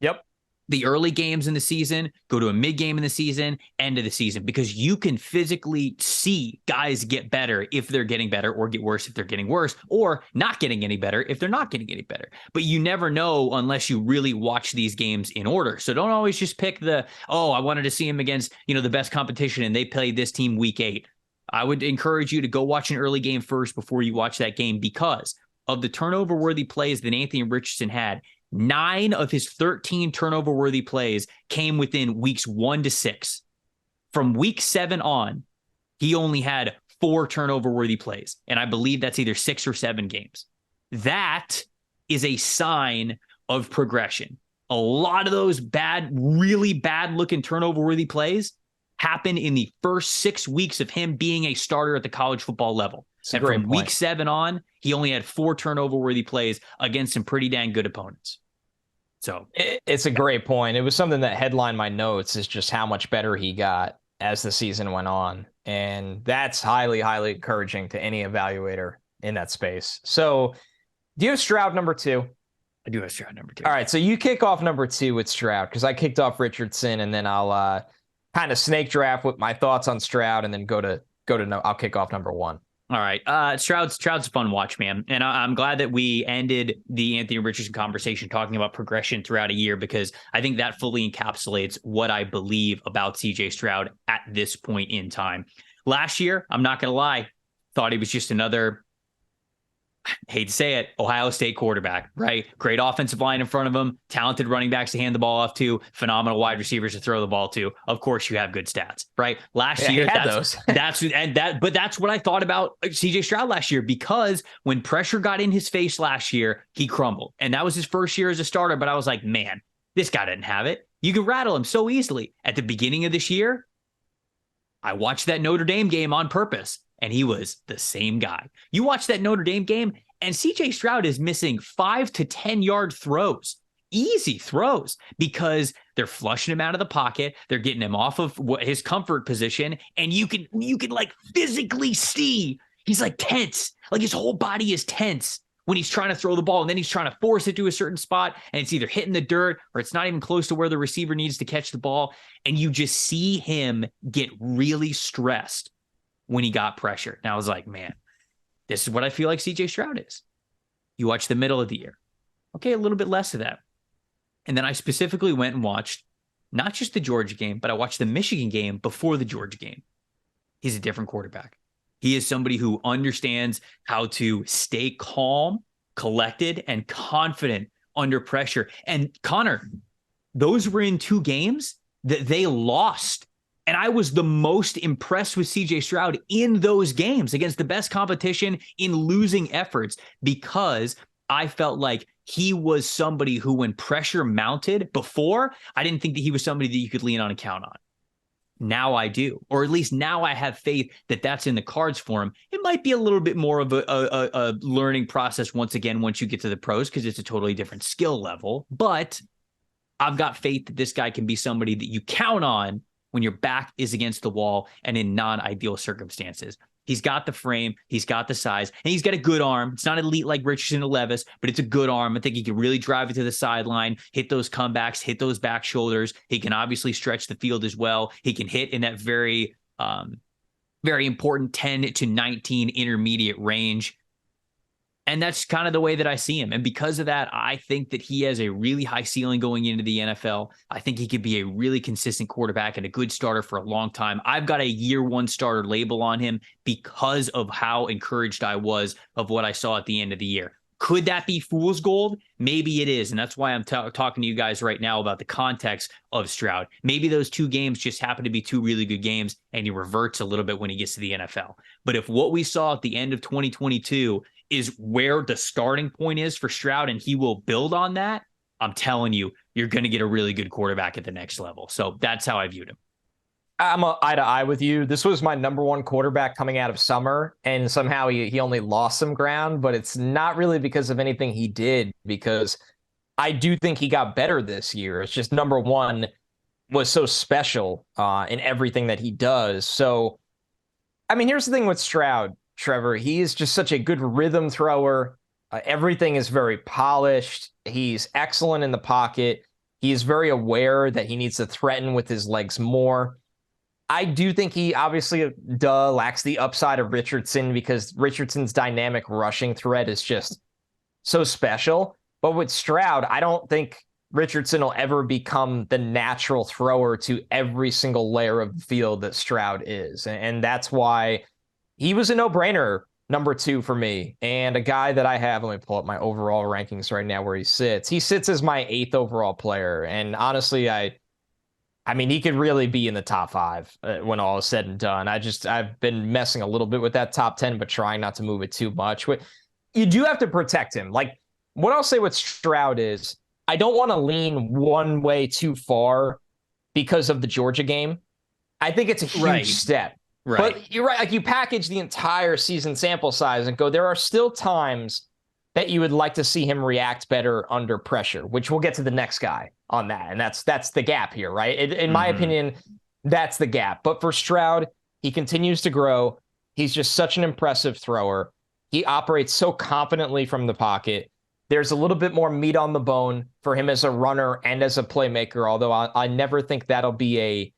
the early games in the season, go to a mid game in the season, end of the season, because you can physically see guys get better if they're getting better, or get worse if they're getting worse, or not getting any better if they're not getting any better. But you never know unless you really watch these games in order. So don't always just pick I wanted to see him against, the best competition and they played this team week 8. I would encourage you to go watch an early game first before you watch that game, because of the turnover worthy plays that Anthony Richardson had, 9 of his 13 turnover-worthy plays came within weeks 1 to 6. From week 7 on, he only had 4 turnover-worthy plays, and I believe that's either 6 or 7 games. That is a sign of progression. A lot of those really bad-looking turnover-worthy plays happened in the first 6 weeks of him being a starter at the college football level. And from week 7 on, he only had 4 turnover-worthy plays against some pretty dang good opponents. So it's a great point. It was something that headlined my notes, is just how much better he got as the season went on. And that's highly, highly encouraging to any evaluator in that space. So do you have Stroud number 2? I do have Stroud number 2. All right, so you kick off number 2 with Stroud, because I kicked off Richardson, and then I'll kind of snake draft with my thoughts on Stroud, and then I'll kick off number 1. All right. Stroud's a fun watch, man. And I'm glad that we ended the Anthony Richardson conversation talking about progression throughout a year, because I think that fully encapsulates what I believe about CJ Stroud at this point in time. Last year, I'm not going to lie, thought he was just another, hate to say it, Ohio State quarterback, right? Great offensive line in front of him, talented running backs to hand the ball off to, phenomenal wide receivers to throw the ball to. Of course, you have good stats, right? Last year, but that's what I thought about CJ Stroud last year, because when pressure got in his face last year, he crumbled. And that was his first year as a starter. But I was like, man, this guy didn't have it. You can rattle him so easily. At the beginning of this year, I watched that Notre Dame game on purpose, and he was the same guy. You watch that Notre Dame game, and CJ Stroud is missing 5 to 10 yard throws, easy throws, because they're flushing him out of the pocket. They're getting him off of his comfort position. And you can like physically see he's like tense. Like his whole body is tense when he's trying to throw the ball, and then he's trying to force it to a certain spot, and it's either hitting the dirt or it's not even close to where the receiver needs to catch the ball. And you just see him get really stressed when he got pressure. And I was like, man, this is what I feel like CJ Stroud is. You watch the middle of the year. Okay, a little bit less of that. And then I specifically went and watched not just the Georgia game, but I watched the Michigan game before the Georgia game. He's a different quarterback. He is somebody who understands how to stay calm, collected, and confident under pressure. And Connor, those were in 2 games that they lost. And I was the most impressed with CJ Stroud in those games against the best competition in losing efforts, because I felt like he was somebody who, when pressure mounted before, I didn't think that he was somebody that you could lean on and count on. Now I do, or at least now I have faith that that's in the cards for him. It might be a little bit more of a learning process once you get to the pros, because it's a totally different skill level. But I've got faith that this guy can be somebody that you count on when your back is against the wall and in non-ideal circumstances. He's got the frame, he's got the size, and he's got a good arm. It's not elite like Richardson or Levis, but it's a good arm. I think he can really drive it to the sideline, hit those comebacks, hit those back shoulders. He can obviously stretch the field as well. He can hit in that very, very important 10 to 19 intermediate range. And that's kind of the way that I see him. And because of that, I think that he has a really high ceiling going into the NFL. I think he could be a really consistent quarterback and a good starter for a long time. I've got a year 1 starter label on him because of how encouraged I was of what I saw at the end of the year. Could that be fool's gold? Maybe it is. And that's why I'm talking to you guys right now about the context of Stroud. Maybe those two games just happen to be two really good games and he reverts a little bit when he gets to the NFL. But if what we saw at the end of 2022 is where the starting point is for Stroud and he will build on that, I'm telling you, you're going to get a really good quarterback at the next level. So that's how I viewed him. I'm eye to eye with you. This was my number one quarterback coming out of summer, and somehow he only lost some ground, but it's not really because of anything he did, because I do think he got better this year. It's just number one was so special in everything that he does. So, I mean, here's the thing with Stroud, Trevor. He is just such a good rhythm thrower. Everything is very polished. He's excellent in the pocket. He is very aware that he needs to threaten with his legs more. I do think he obviously lacks the upside of Richardson, because Richardson's dynamic rushing threat is just so special. But with Stroud, I don't think Richardson will ever become the natural thrower to every single layer of the field that Stroud is. And that's why he was a no-brainer number two for me. And a guy that I have, let me pull up my overall rankings right now where he sits. He sits as my 8th overall player. And honestly, I mean, he could really be in the top 5 when all is said and done. I've been messing a little bit with that top 10, but trying not to move it too much. You do have to protect him. Like, what I'll say with Stroud is, I don't want to lean one way too far because of the Georgia game. I think it's a huge step. Right. But you're right. Like, you package the entire season sample size and go, there are still times that you would like to see him react better under pressure, which we'll get to the next guy on that. And that's the gap here, right? In my opinion, that's the gap. But for Stroud, he continues to grow. He's just such an impressive thrower. He operates so confidently from the pocket. There's a little bit more meat on the bone for him as a runner and as a playmaker, although I never think that'll be a,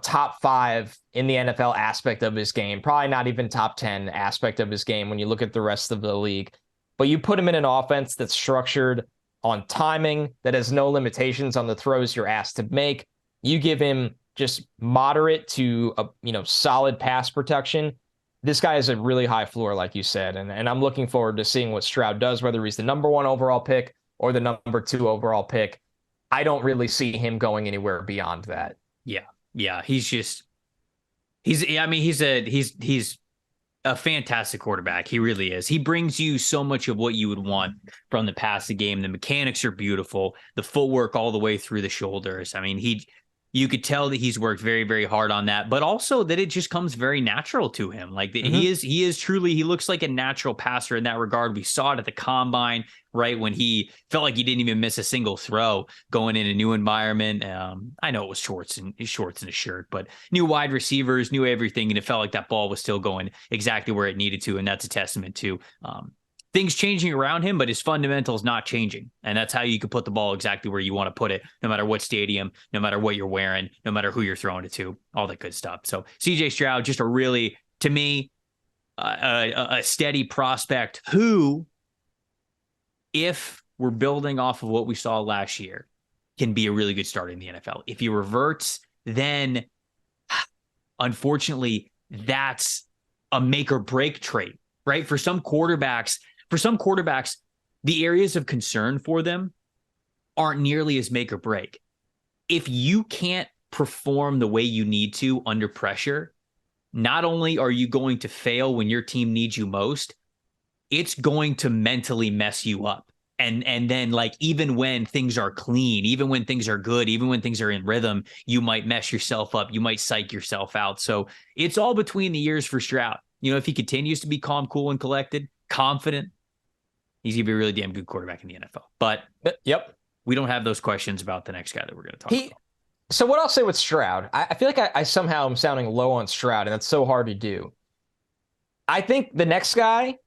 top 5 in the NFL aspect of his game. Probably not even top 10 aspect of his game when you look at the rest of the league. But you put him in an offense that's structured on timing, that has no limitations on the throws you're asked to make. You give him just moderate to solid pass protection. This guy has a really high floor, like you said, and I'm looking forward to seeing what Stroud does, whether he's the number 1 overall pick or the number 2 overall pick. I don't really see him going anywhere beyond that. Yeah. He's a fantastic quarterback. He really is. He brings you so much of what you would want from the passing game. The mechanics are beautiful. The footwork all the way through the shoulders. I mean, you could tell that he's worked very, very hard on that, but also that it just comes very natural to him. Like he is truly, he looks like a natural passer in that regard. We saw it at the combine, right? When he felt like he didn't even miss a single throw going in a new environment. I know it was shorts and a shirt, but new wide receivers, knew everything. And it felt like that ball was still going exactly where it needed to. And that's a testament to, things changing around him, but his fundamentals not changing. And that's how you can put the ball exactly where you want to put it, no matter what stadium, no matter what you're wearing, no matter who you're throwing it to, all that good stuff. So CJ Stroud, just a really, to me, a steady prospect who, if we're building off of what we saw last year, can be a really good starter in the NFL. If he reverts, then unfortunately, that's a make or break trait, right? For some quarterbacks, the areas of concern for them aren't nearly as make or break. If you can't perform the way you need to under pressure, not only are you going to fail when your team needs you most, it's going to mentally mess you up. And then, like, even when things are clean, even when things are good, even when things are in rhythm, you might mess yourself up. You might psych yourself out. So it's all between the ears for Stroud. If he continues to be calm, cool, and collected, confident, he's going to be a really damn good quarterback in the NFL. But we don't have those questions about the next guy that we're going to talk about. So what I'll say with Stroud, I feel like I somehow am sounding low on Stroud, and that's so hard to do. I think the next guy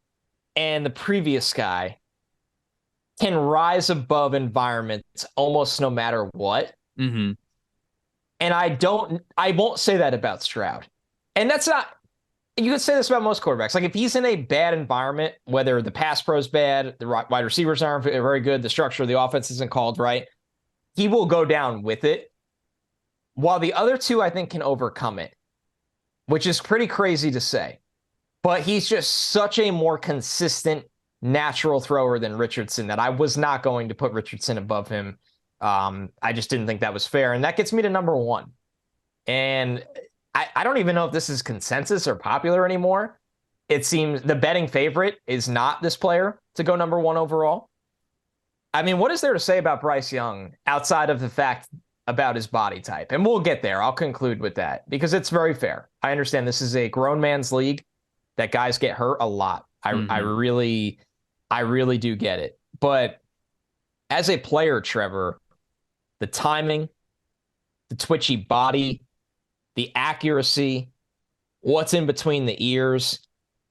and the previous guy can rise above environments almost no matter what. Mm-hmm. And I won't say that about Stroud. And that's not, you could say this about most quarterbacks. Like, if he's in a bad environment, whether the pass pro is bad, the wide receivers aren't very good, the structure of the offense isn't called right, he will go down with it. While the other two, I think, can overcome it, which is pretty crazy to say. But he's just such a more consistent natural thrower than Richardson, that I was not going to put Richardson above him. I just didn't think that was fair. And that gets me to number 1. And I don't even know if this is consensus or popular anymore. It seems the betting favorite is not this player to go number 1 overall. I mean, what is there to say about Bryce Young outside of the fact about his body type? And we'll get there. I'll conclude with that because it's very fair. I understand this is a grown man's league, that guys get hurt a lot. I really do get it. But as a player, Trevor, the timing, the twitchy body, the accuracy, what's in between the ears,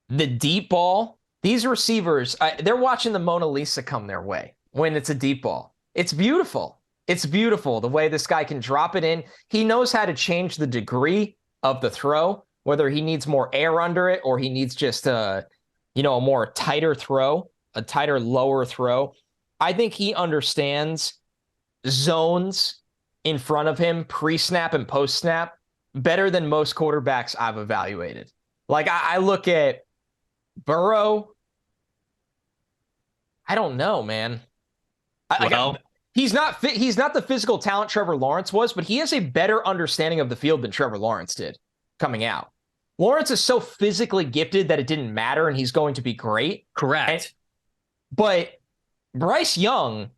the deep ball, these receivers, they're watching the Mona Lisa come their way when it's a deep ball. It's beautiful. It's beautiful the way this guy can drop it in. He knows how to change the degree of the throw, whether he needs more air under it or he needs just a more tighter throw, a tighter, lower throw. I think he understands zones in front of him, pre-snap and post-snap, better than most quarterbacks I've evaluated. Like, I look at Burrow. I don't know, man. He's not the physical talent Trevor Lawrence was, but he has a better understanding of the field than Trevor Lawrence did coming out. Lawrence is so physically gifted that it didn't matter, and he's going to be great. Correct. But Bryce Young,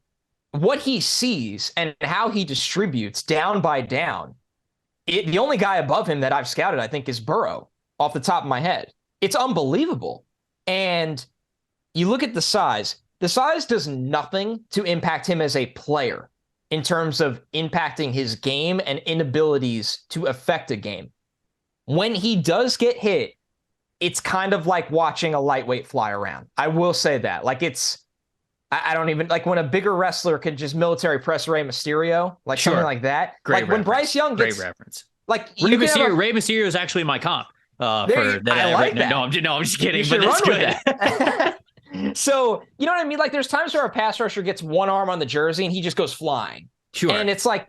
what he sees and how he distributes down by down, the only guy above him that I've scouted, I think, is Burrow, off the top of my head. It's unbelievable. And you look at the size. The size does nothing to impact him as a player in terms of impacting his game and inabilities to affect a game. When he does get hit, it's kind of like watching a lightweight fly around. I will say that. Like, I don't even, like when a bigger wrestler can just military press Rey Mysterio, like something like that. Great like reference. When Bryce Young gets... Great reference. Like, Rey Mysterio is actually my comp. I like that. No, I'm just kidding, You but it's run good. With that. So, you know what I mean? Like, there's times where a pass rusher gets one arm on the jersey and he just goes flying. Sure. And it's like,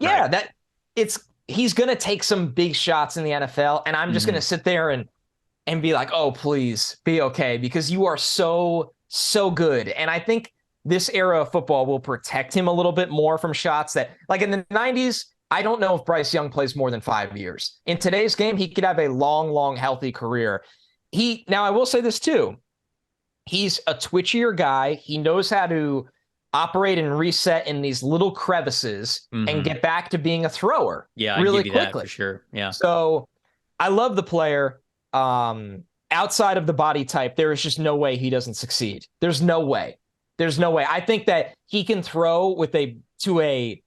he's going to take some big shots in the NFL, and I'm just going to sit there and be like, oh, please be okay, because you are so good. And I think this era of football will protect him a little bit more from shots that, like in the 90s, I don't know if Bryce Young plays more than 5 years. In today's game, he could have a long, healthy career. Now, I will say this too. He's a twitchier guy. He knows how to operate and reset in these little crevices and get back to being a thrower really quickly. That for sure. Yeah. So I love the player. Outside of the body type, there is just no way he doesn't succeed. There's no way. I think that he can throw to a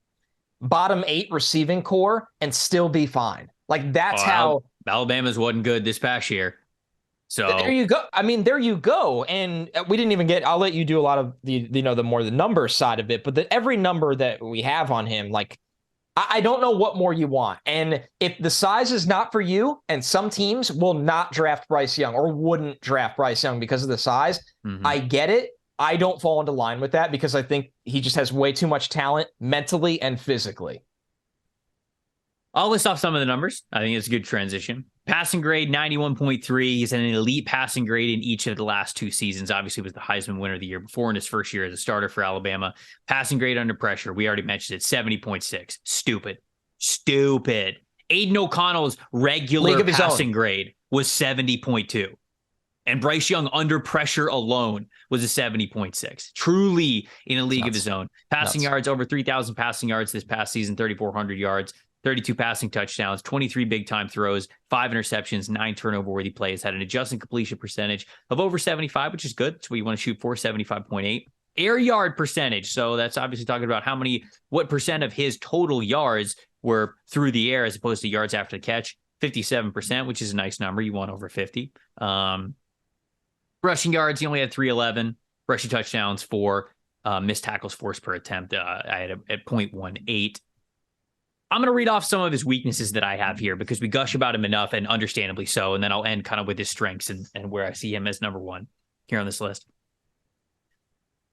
bottom 8 receiving core and still be fine. Like, that's how Alabama's wasn't good this past year. So there you go. I mean, there you go. And we didn't even I'll let you do a lot of the number side of it, but every number that we have on him, like, I don't know what more you want. And if the size is not for you, and some teams will not draft Bryce Young or wouldn't draft Bryce Young because of the size, I get it. I don't fall into line with that because I think he just has way too much talent mentally and physically. I'll list off some of the numbers. I think it's a good transition. Passing grade, 91.3. He's an elite passing grade in each of the last 2 seasons. Obviously, was the Heisman winner the year before in his first year as a starter for Alabama. Passing grade under pressure, we already mentioned it, 70.6. Stupid. Aiden O'Connell's regular passing grade was 70.2. And Bryce Young under pressure alone was a 70.6. Truly in a league of his own. Passing yards, over 3,000 passing yards this past season, 3,400 yards. 32 passing touchdowns, 23 big-time throws, 5 interceptions, 9 turnover-worthy plays, had an adjusted completion percentage of over 75, which is good. That's what you want to shoot for, 75.8. Air yard percentage, so that's obviously talking about what percent of his total yards were through the air as opposed to yards after the catch, 57%, which is a nice number. You want over 50. Rushing yards, he only had 311. Rushing touchdowns, 4. Missed tackles forced per attempt, I had at 0.18. I'm going to read off some of his weaknesses that I have here because we gush about him enough, and understandably so. And then I'll end kind of with his strengths and where I see him as number 1 here on this list.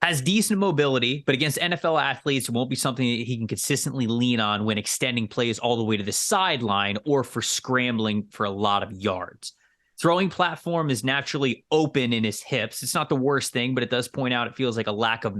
Has decent mobility, but against NFL athletes, it won't be something that he can consistently lean on when extending plays all the way to the sideline or for scrambling for a lot of yards. Throwing platform is naturally open in his hips. It's not the worst thing, but it does point out it feels like a lack of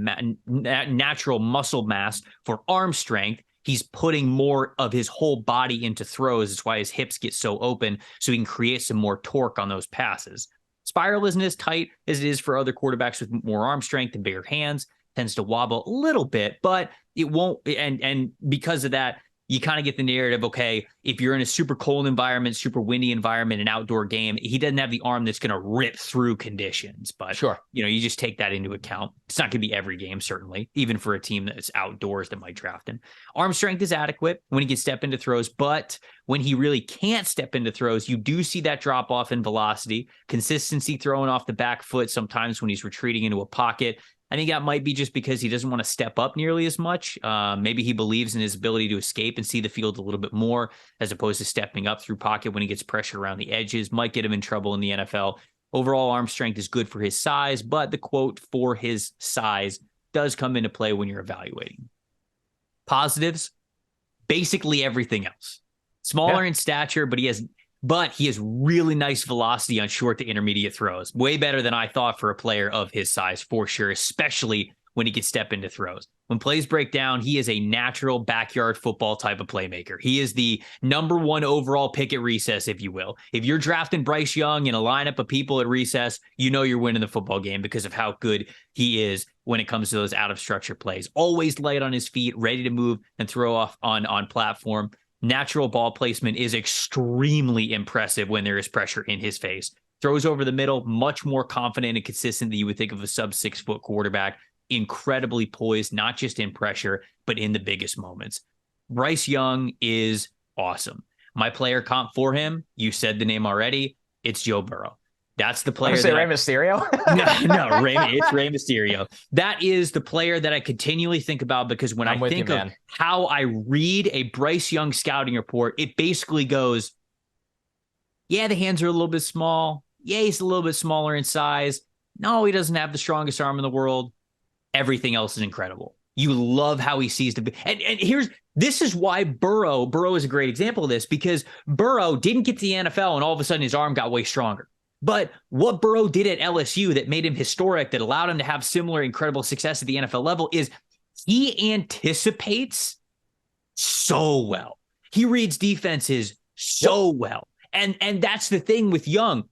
natural muscle mass for arm strength. He's putting more of his whole body into throws. That's why his hips get so open, so he can create some more torque on those passes. Spiral isn't as tight as it is for other quarterbacks with more arm strength and bigger hands. Tends to wobble a little bit, but it won't. And because of that, you kind of get the narrative, okay, if you're in a super cold environment, super windy environment, an outdoor game, he doesn't have the arm that's going to rip through conditions. But, sure, you just take that into account. It's not going to be every game, certainly, even for a team that's outdoors that might draft him. Arm strength is adequate when he can step into throws, but when he really can't step into throws, you do see that drop off in velocity, consistency throwing off the back foot sometimes when he's retreating into a pocket. I think that might be just because he doesn't want to step up nearly as much. Maybe he believes in his ability to escape and see the field a little bit more as opposed to stepping up through pocket when he gets pressure around the edges. Might get him in trouble in the NFL. Overall arm strength is good for his size, but the quote for his size does come into play when you're evaluating. Positives, basically everything else. Smaller in stature, but he has really nice velocity on short to intermediate throws. Way better than I thought for a player of his size, for sure, especially when he can step into throws. When plays break down, he is a natural backyard football type of playmaker. He is the number one overall pick at recess, if you will. If you're drafting Bryce Young in a lineup of people at recess, you know you're winning the football game because of how good he is when it comes to those out of structure plays. Always light on his feet, ready to move and throw off on platform. Natural ball placement is extremely impressive when there is pressure in his face. Throws over the middle, much more confident and consistent than you would think of a sub 6 foot quarterback. Incredibly poised, not just in pressure, but in the biggest moments. Bryce Young is awesome. My player comp for him, you said the name already, it's Joe Burrow. That's the player. Say Rey Mysterio? No, it's Rey Mysterio. That is the player that I continually think about because when I think of how I read a Bryce Young scouting report, it basically goes, yeah, the hands are a little bit small. Yeah, he's a little bit smaller in size. No, he doesn't have the strongest arm in the world. Everything else is incredible. You love how he sees this is why Burrow is a great example of this because Burrow didn't get to the NFL and all of a sudden his arm got way stronger. But what Burrow did at LSU that made him historic, that allowed him to have similar incredible success at the NFL level is he anticipates so well. He reads defenses so well. And that's the thing with Young.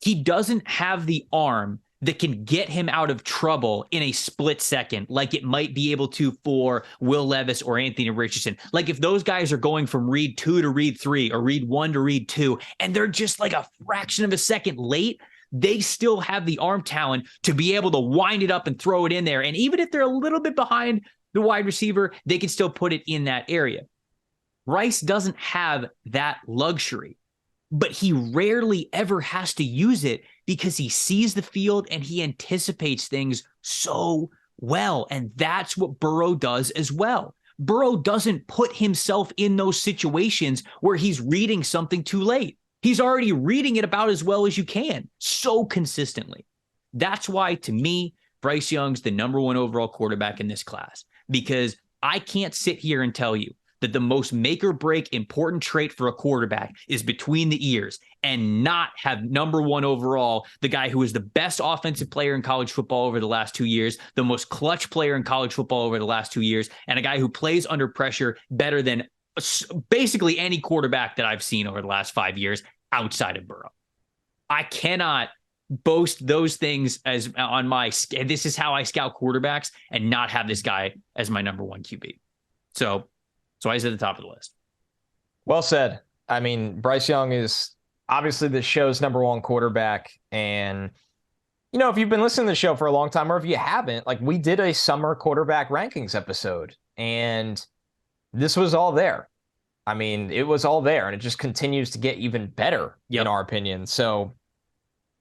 He doesn't have the arm that can get him out of trouble in a split second, like it might be able to for Will Levis or Anthony Richardson. Like if those guys are going from read 2 to read 3 or read 1 to read 2, and they're just like a fraction of a second late, they still have the arm talent to be able to wind it up and throw it in there. And even if they're a little bit behind the wide receiver, they can still put it in that area. Rice doesn't have that luxury, but he rarely ever has to use it because he sees the field and he anticipates things so well. And that's what Burrow does as well. Burrow doesn't put himself in those situations where he's reading something too late. He's already reading it about as well as you can, so consistently. That's why, to me, Bryce Young's the number one overall quarterback in this class, because I can't sit here and tell you that the most make or break important trait for a quarterback is between the ears and not have number one overall, the guy who is the best offensive player in college football over the last 2 years, the most clutch player in college football over the last 2 years, and a guy who plays under pressure better than basically any quarterback that I've seen over the last 5 years outside of Burrow. I cannot boast those things as on my, this is how I scout quarterbacks and not have this guy as my number one QB. So he's at the top of the list. Well said. I mean, Bryce Young is obviously the show's number one quarterback. And, you know, if you've been listening to the show for a long time, or if you haven't, like we did a summer quarterback rankings episode, and this was all there. I mean, it was all there, and it just continues to get even better, in our opinion. So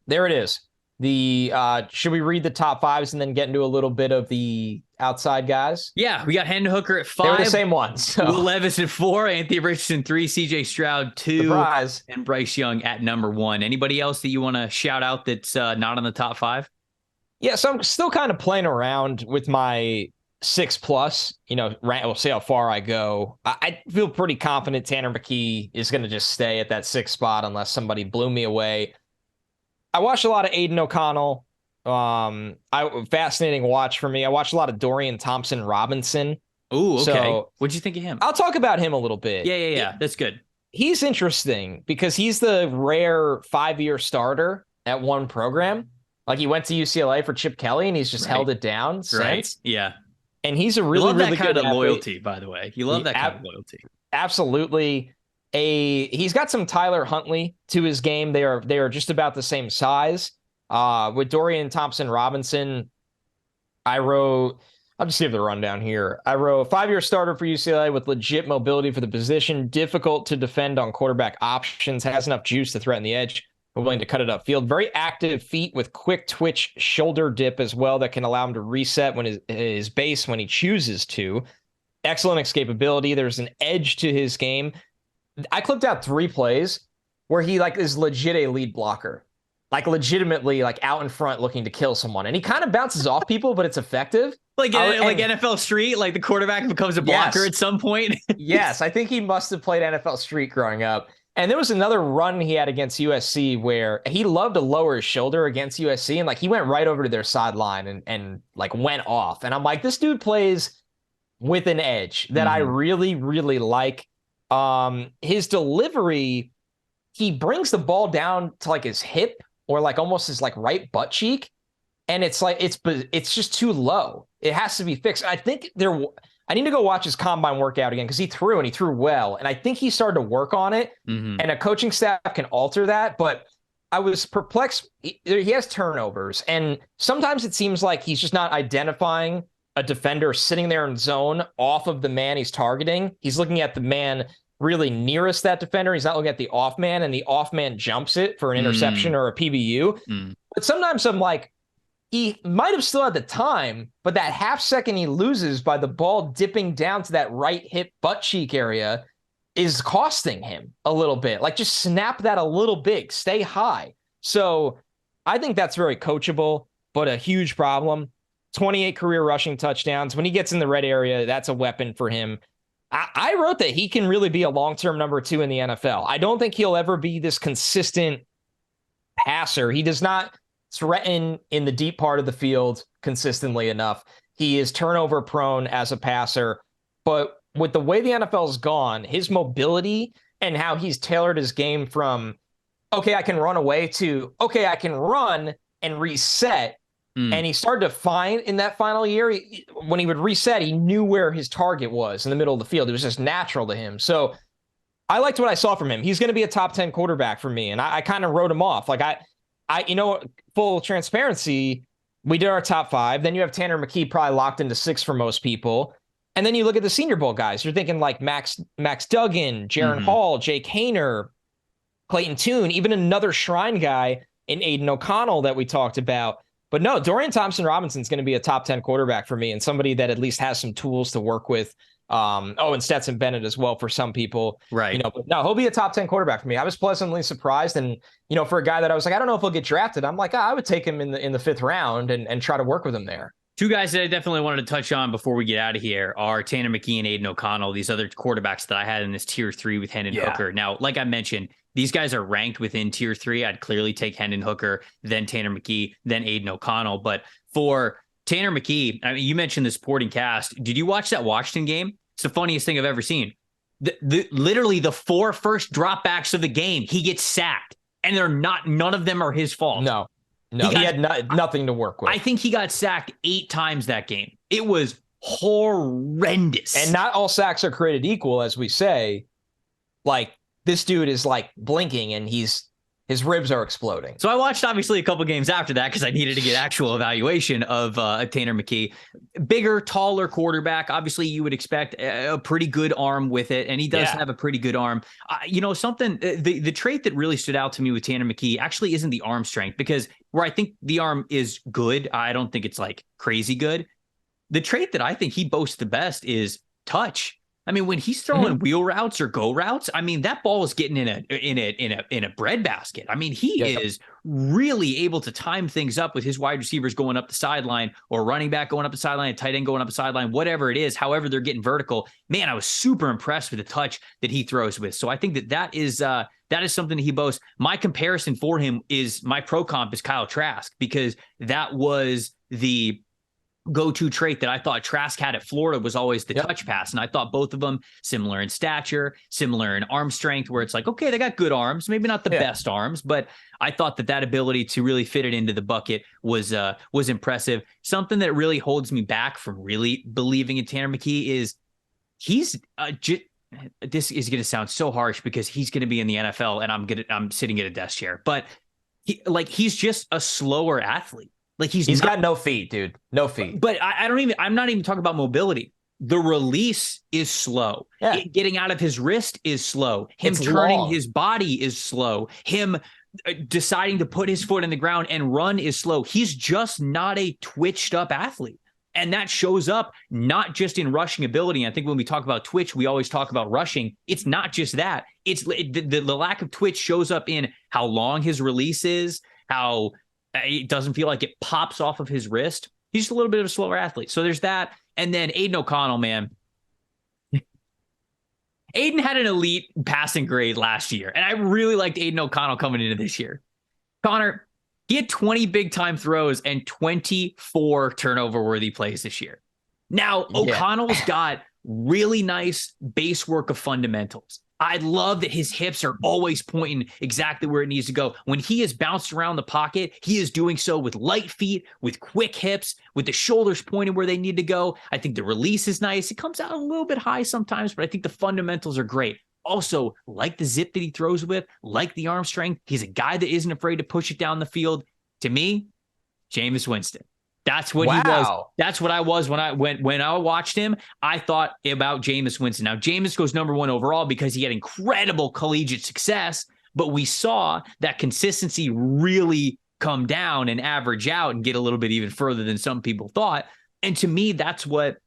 there it is. Should we read the top fives and then get into a little bit of the outside guys? Yeah, we got Hendon Hooker at 5. They were the same ones. So. Will Levis at 4, Anthony Richardson 3, CJ Stroud 2, Surprise. And Bryce Young at number 1. Anybody else that you want to shout out that's not on the top 5? Yeah, so I'm still kind of playing around with my 6+. You know, we'll see how far I go. I feel pretty confident Tanner McKee is going to just stay at that 6th spot unless somebody blew me away. I watched a lot of Aiden O'Connell. Fascinating watch for me. I watched a lot of Dorian Thompson-Robinson. Oh, okay. So What'd you think of him? I'll talk about him a little bit. Yeah. That's good. He's interesting because he's the rare 5-year starter at one program. Like he went to UCLA for Chip Kelly and he's just held it down since. Right. Yeah. And he's a You love really that kind good of athlete. loyalty, by the way. You love that kind of loyalty. Absolutely. He's got some Tyler Huntley to his game. They are just about the same size. With Dorian Thompson-Robinson, I'll just give the rundown here. I wrote 5-year starter for UCLA with legit mobility for the position, difficult to defend on quarterback options, has enough juice to threaten the edge, but willing to cut it upfield. Very active feet with quick twitch shoulder dip as well that can allow him to reset when his base when he chooses to. Excellent escapability. There's an edge to his game. I clipped out 3 plays where he is legit a lead blocker. Like legitimately out in front looking to kill someone. And he kind of bounces off people, but it's effective. Like NFL Street, like the quarterback becomes a blocker at some point. Yes, I think he must have played NFL Street growing up. And there was another run he had against USC where he loved to lower his shoulder against USC. And he went right over to their sideline and went off. And I'm like, this dude plays with an edge that I really, really like. His delivery, he brings the ball down to his hip or almost his right butt cheek. And it's it's just too low. It has to be fixed. I think I need to go watch his combine workout again because he threw well. And I think he started to work on it. And a coaching staff can alter that. But I was perplexed. He has turnovers. And sometimes it seems like he's just not identifying a defender sitting there in zone off of the man he's targeting. He's looking at the man really nearest that defender. He's not looking at the off man, and the off man jumps it for an interception or a PBU. But sometimes I'm like, he might have still had the time, but that half second he loses by the ball dipping down to that right hip butt cheek area is costing him a little bit. Just snap that a little big, stay high. So I think that's very coachable, but a huge problem. 28 career rushing touchdowns. When he gets in the red area, that's a weapon for him. I wrote that he can really be a long-term number 2 in the NFL. I don't think he'll ever be this consistent passer. He does not threaten in the deep part of the field consistently enough. He is turnover prone as a passer, but with the way the NFL's gone, his mobility and how he's tailored his game from, okay, I can run away to, okay, I can run and reset. And he started to find in that final year, when he would reset, he knew where his target was in the middle of the field. It was just natural to him. So I liked what I saw from him. He's going to be a top 10 quarterback for me. And I kind of wrote him off. Full transparency, we did our top 5. Then you have Tanner McKee probably locked into 6 for most people. And then you look at the Senior Bowl guys. You're thinking Max Duggan, Jaron Hall, Jake Hayner, Clayton Tune, even another Shrine guy in Aiden O'Connell that we talked about. But no, Dorian Thompson-Robinson is going to be a top 10 quarterback for me and somebody that at least has some tools to work with. And Stetson Bennett as well for some people. Right. But no, he'll be a top 10 quarterback for me. I was pleasantly surprised. And, for a guy that I was like, I don't know if he'll get drafted. I'm like, I would take him in the 5th round and try to work with him there. 2 guys that I definitely wanted to touch on before we get out of here are Tanner McKee and Aiden O'Connell, these other quarterbacks that I had in this tier 3 with Hendon Hooker. Now, like I mentioned, these guys are ranked within tier 3. I'd clearly take Hendon Hooker, then Tanner McKee, then Aiden O'Connell. But for Tanner McKee, I mean, you mentioned the supporting cast. Did you watch that Washington game? It's the funniest thing I've ever seen. Literally the 4 first dropbacks of the game, he gets sacked, and none of them are his fault. No, he had nothing to work with. I think he got sacked 8 times that game. It was horrendous. And not all sacks are created equal, as we say. This dude is blinking and his ribs are exploding. So I watched obviously a couple games after that because I needed to get actual evaluation of Tanner McKee. Bigger, taller quarterback. Obviously, you would expect a pretty good arm with it, and he does have a pretty good arm. The trait that really stood out to me with Tanner McKee actually isn't the arm strength, because where I think the arm is good, I don't think it's crazy good. The trait that I think he boasts the best is touch. I mean, when he's throwing wheel routes or go routes, I mean, that ball is getting in a breadbasket. I mean, he is really able to time things up with his wide receivers going up the sideline, or running back going up the sideline, tight end going up the sideline, whatever it is, however they're getting vertical. Man, I was super impressed with the touch that he throws with. So I think that is that is something that he boasts. My comparison for him is my pro comp is Kyle Trask, because that was the go-to trait that I thought Trask had at Florida was always the touch pass. And I thought both of them similar in stature, similar in arm strength, where it's like, okay, they got good arms, maybe not the best arms, but I thought that ability to really fit it into the bucket was impressive. Something that really holds me back from really believing in Tanner McKee is he's this is going to sound so harsh because he's going to be in the NFL and I'm sitting at a desk chair, but he's just a slower athlete. Like he's got no feet, dude. No feet. But I'm not even talking about mobility. The release is slow. Yeah. Getting out of his wrist is slow. Him turning his body is slow. Him deciding to put his foot in the ground and run is slow. He's just not a twitched up athlete. And that shows up not just in rushing ability. I think when we talk about twitch, we always talk about rushing. It's not just that. It's the lack of twitch shows up in how long his release is, how it doesn't feel like it pops off of his wrist. He's just a little bit of a slower athlete. So there's that. And then Aiden O'Connell, man. Aiden had an elite passing grade last year, and I really liked Aiden O'Connell coming into this year. Connor, he had 20 big-time throws and 24 turnover-worthy plays this year. Now, O'Connell's got really nice base work of fundamentals. I love that his hips are always pointing exactly where it needs to go. When he is bounced around the pocket, he is doing so with light feet, with quick hips, with the shoulders pointing where they need to go. I think the release is nice. It comes out a little bit high sometimes, but I think the fundamentals are great. Also, like the zip that he throws with, like the arm strength, he's a guy that isn't afraid to push it down the field. To me, Jameis Winston. That's what he was. That's what I was when I watched him. I thought about Jameis Winston. Now, Jameis goes number 1 overall because he had incredible collegiate success, but we saw that consistency really come down and average out and get a little bit even further than some people thought. And to me, that's what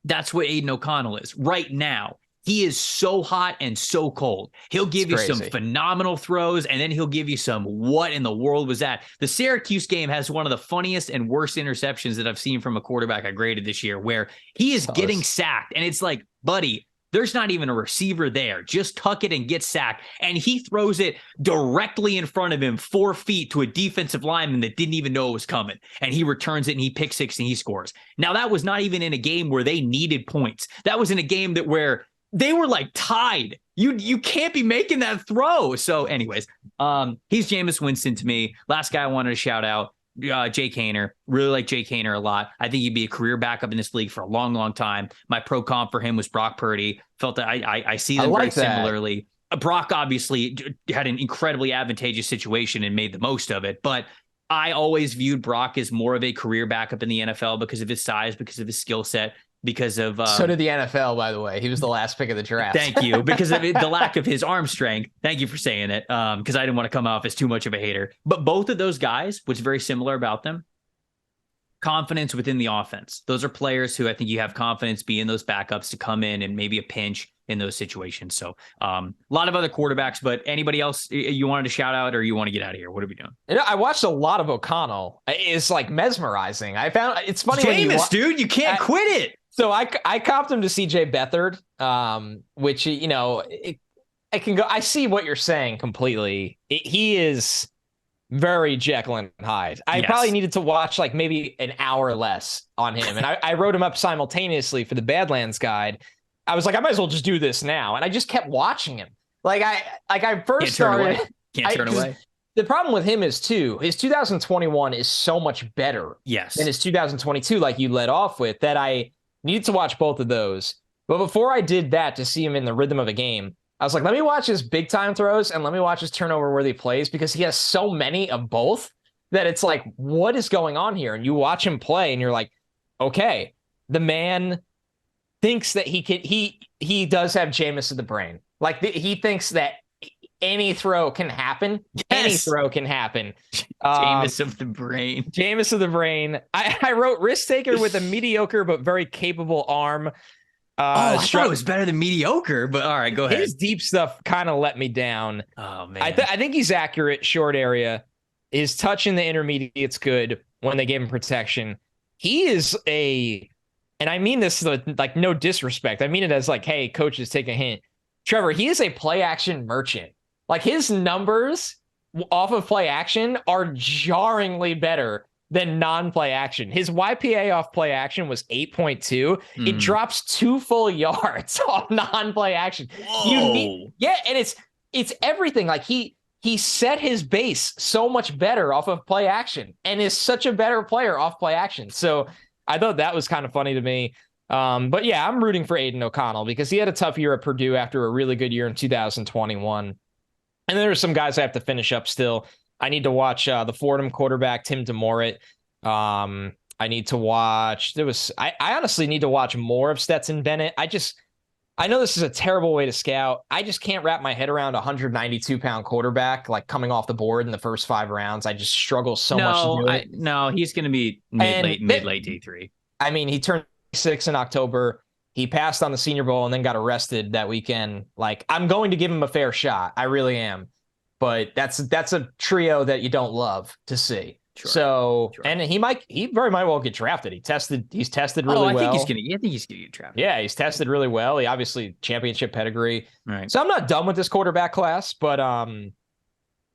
Aiden O'Connell is right now. He is so hot and so cold. He'll give you some phenomenal throws, and then he'll give you some, what in the world was that? The Syracuse game has one of the funniest and worst interceptions that I've seen from a quarterback I graded this year, where he is getting sacked, and it's like, buddy, there's not even a receiver there. Just tuck it and get sacked. And he throws it directly in front of him 4 feet to a defensive lineman that didn't even know it was coming. And he returns it and he picks 6 and he scores. Now, that was not even in a game where they needed points. That was in a game where they were like tied. You can't be making that throw. So anyways, he's Jameis Winston to me. Last guy I wanted to shout out, Jake Haener. Really like Jake Haener a lot. I think he'd be a career backup in this league for a long, long time. My pro comp for him was Brock Purdy. Felt that I see them very similarly. Brock obviously had an incredibly advantageous situation and made the most of it, but I always viewed Brock as more of a career backup in the NFL because of his size, because of his skill set. Because of so did the NFL, by the way. He was the last pick of the draft. Thank you. Because of the lack of his arm strength. Thank you for saying it. Because I didn't want to come off as too much of a hater. But both of those guys, what's very similar about them, confidence within the offense. Those are players who I think you have confidence be in those backups to come in and maybe a pinch in those situations. So a lot of other quarterbacks, but anybody else you wanted to shout out or you want to get out of here? What are we doing? I watched a lot of O'Connell. It's like mesmerizing. I found it's funny. Jameis, dude, you can't quit it. So I comped him to CJ Beathard, which, I can go. I see what you're saying completely. He is very Jekyll and Hyde. I probably needed to watch like maybe an hour less on him. And I wrote him up simultaneously for the Badlands guide. I was like, I might as well just do this now. And I just kept watching him. I first started. Can't turn away. The problem with him is, too, his 2021 is so much better than his 2022, like you led off with, that I needed to watch both of those. But before I did that, to see him in the rhythm of a game, I was like, let me watch his big time throws and let me watch his turnover worthy plays, because he has so many of both that it's like, what is going on here? And you watch him play and you're like, okay, the man thinks that he does have Jameis of the brain. Like he thinks that any throw can happen. Yes. Any throw can happen. Jameis of the brain. Jameis of the brain. I wrote risk taker with a mediocre but very capable arm. I thought it was better than mediocre, but all right, go ahead. His deep stuff kind of let me down. Oh, man. I think he's accurate, short area. His touch in the intermediate's good when they gave him protection. He is and I mean this like no disrespect. I mean it as like, hey, coaches, take a hint. Trevor, he is a play action merchant. Like his numbers off of play action are jarringly better than non-play action. His YPA off play action was 8.2. It drops 2 full yards off non-play action. Whoa. And it's everything. Like he set his base so much better off of play action and is such a better player off play action. So I thought that was kind of funny to me. But yeah, I'm rooting for Aiden O'Connell because he had a tough year at Purdue after a really good year in 2021. And there are some guys I have to finish up still. I need to watch the Fordham quarterback, Tim DeMorit. I need to watch. I honestly need to watch more of Stetson Bennett. I know this is a terrible way to scout. I just can't wrap my head around a 192-pound quarterback like coming off the board in the first 5 rounds. I just struggle so much to do it. No, he's going to be mid-late D3. I mean, he turned 6 in October. He passed on the Senior Bowl and then got arrested that weekend. Like, I'm going to give him a fair shot. I really am. But that's a trio that you don't love to see. Sure. So, and he very might well get drafted. He's tested really well. I think he's gonna get drafted. Yeah, he's tested really well. He obviously championship pedigree. Right. So I'm not done with this quarterback class, but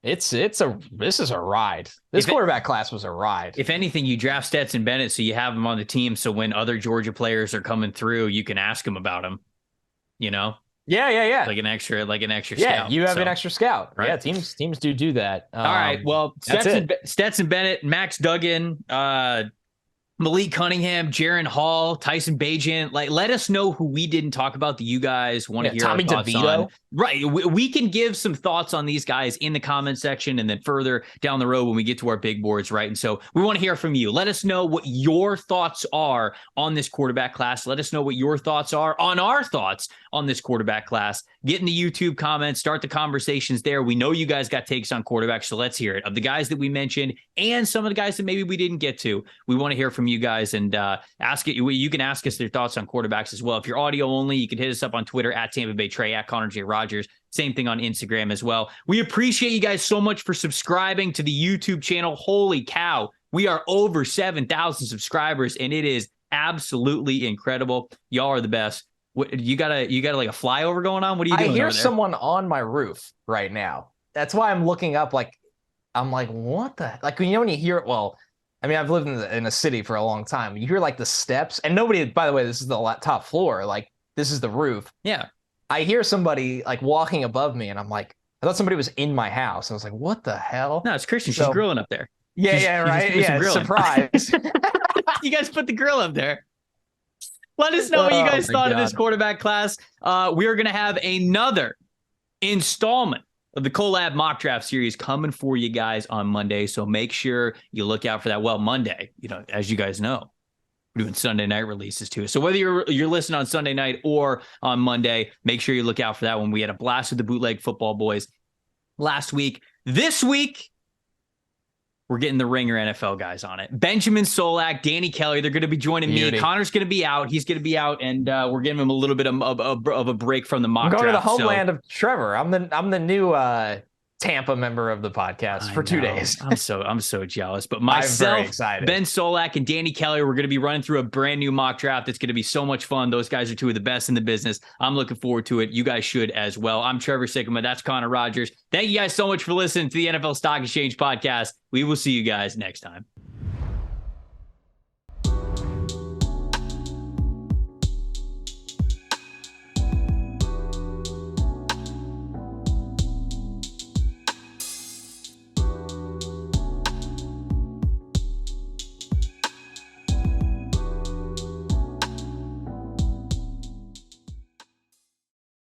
this is a ride. This quarterback class was a ride. If anything, you draft Stetson Bennett so you have him on the team. So when other Georgia players are coming through, you can ask him about him. You know. Yeah. Like an extra scout. Yeah, you have an extra scout. Right? Yeah, teams do that. All right. Well, Stetson Bennett, Max Duggan, Malik Cunningham, Jaron Hall, Tyson Bagent. Like, let us know who we didn't talk about that you guys want to hear Tommy our thoughts DeVito. on. Right. We can give some thoughts on these guys in the comment section and then further down the road when we get to our big boards, right? And so we want to hear from you. Let us know what your thoughts are on this quarterback class. Let us know what your thoughts are on our thoughts on this quarterback class. Get in the YouTube comments, start the conversations there. We know you guys got takes on quarterbacks, so let's hear it. Of the guys that we mentioned and some of the guys that maybe we didn't get to, we want to hear from you guys and ask it. You can ask us your thoughts on quarterbacks as well. If you're audio only, you can hit us up on Twitter at Tampa Bay Trey, at Connor J. Rogers. Same thing on Instagram as well. We appreciate you guys so much for subscribing to the YouTube channel. Holy cow. We are over 7,000 subscribers, and it is absolutely incredible. Y'all are the best. What, you got like a flyover going on? What are you doing? I hear someone on my roof right now. That's why I'm looking up. Like, I'm like, what the? Like, when you hear it, well, I mean, I've lived in a city for a long time. You hear like the steps, and nobody. By the way, this is the top floor. Like, this is the roof. Yeah. I hear somebody like walking above me, and I'm like, I thought somebody was in my house. I was like, what the hell? No, it's Christian. She's grilling up there. Yeah, right. Yeah, surprise. You guys put the grill up there. Let us know what you guys thought of this quarterback class. We are going to have another installment of the Collab Mock Draft Series coming for you guys on Monday. So make sure you look out for that. Well, Monday, as you guys know, we're doing Sunday night releases too. So whether you're listening on Sunday night or on Monday, make sure you look out for that one. We had a blast with the Bootleg Football Boys last week. This week, we're getting the Ringer NFL guys on it. Benjamin Solak, Danny Kelly, they're going to be joining me. Connor's going to be out. He's going to be out, and we're giving him a little bit of a break from the mock draft. I'm going to the homeland of Trevor. I'm the new Tampa member of the podcast for 2 days. I'm so jealous. But myself, Ben Solak, and Danny Kelly, we're going to be running through a brand new mock draft. It's going to be so much fun. Those guys are two of the best in the business. I'm looking forward to it. You guys should as well. I'm Trevor Sikkema. That's Connor Rogers. Thank you guys so much for listening to the NFL Stock Exchange podcast. We will see you guys next time.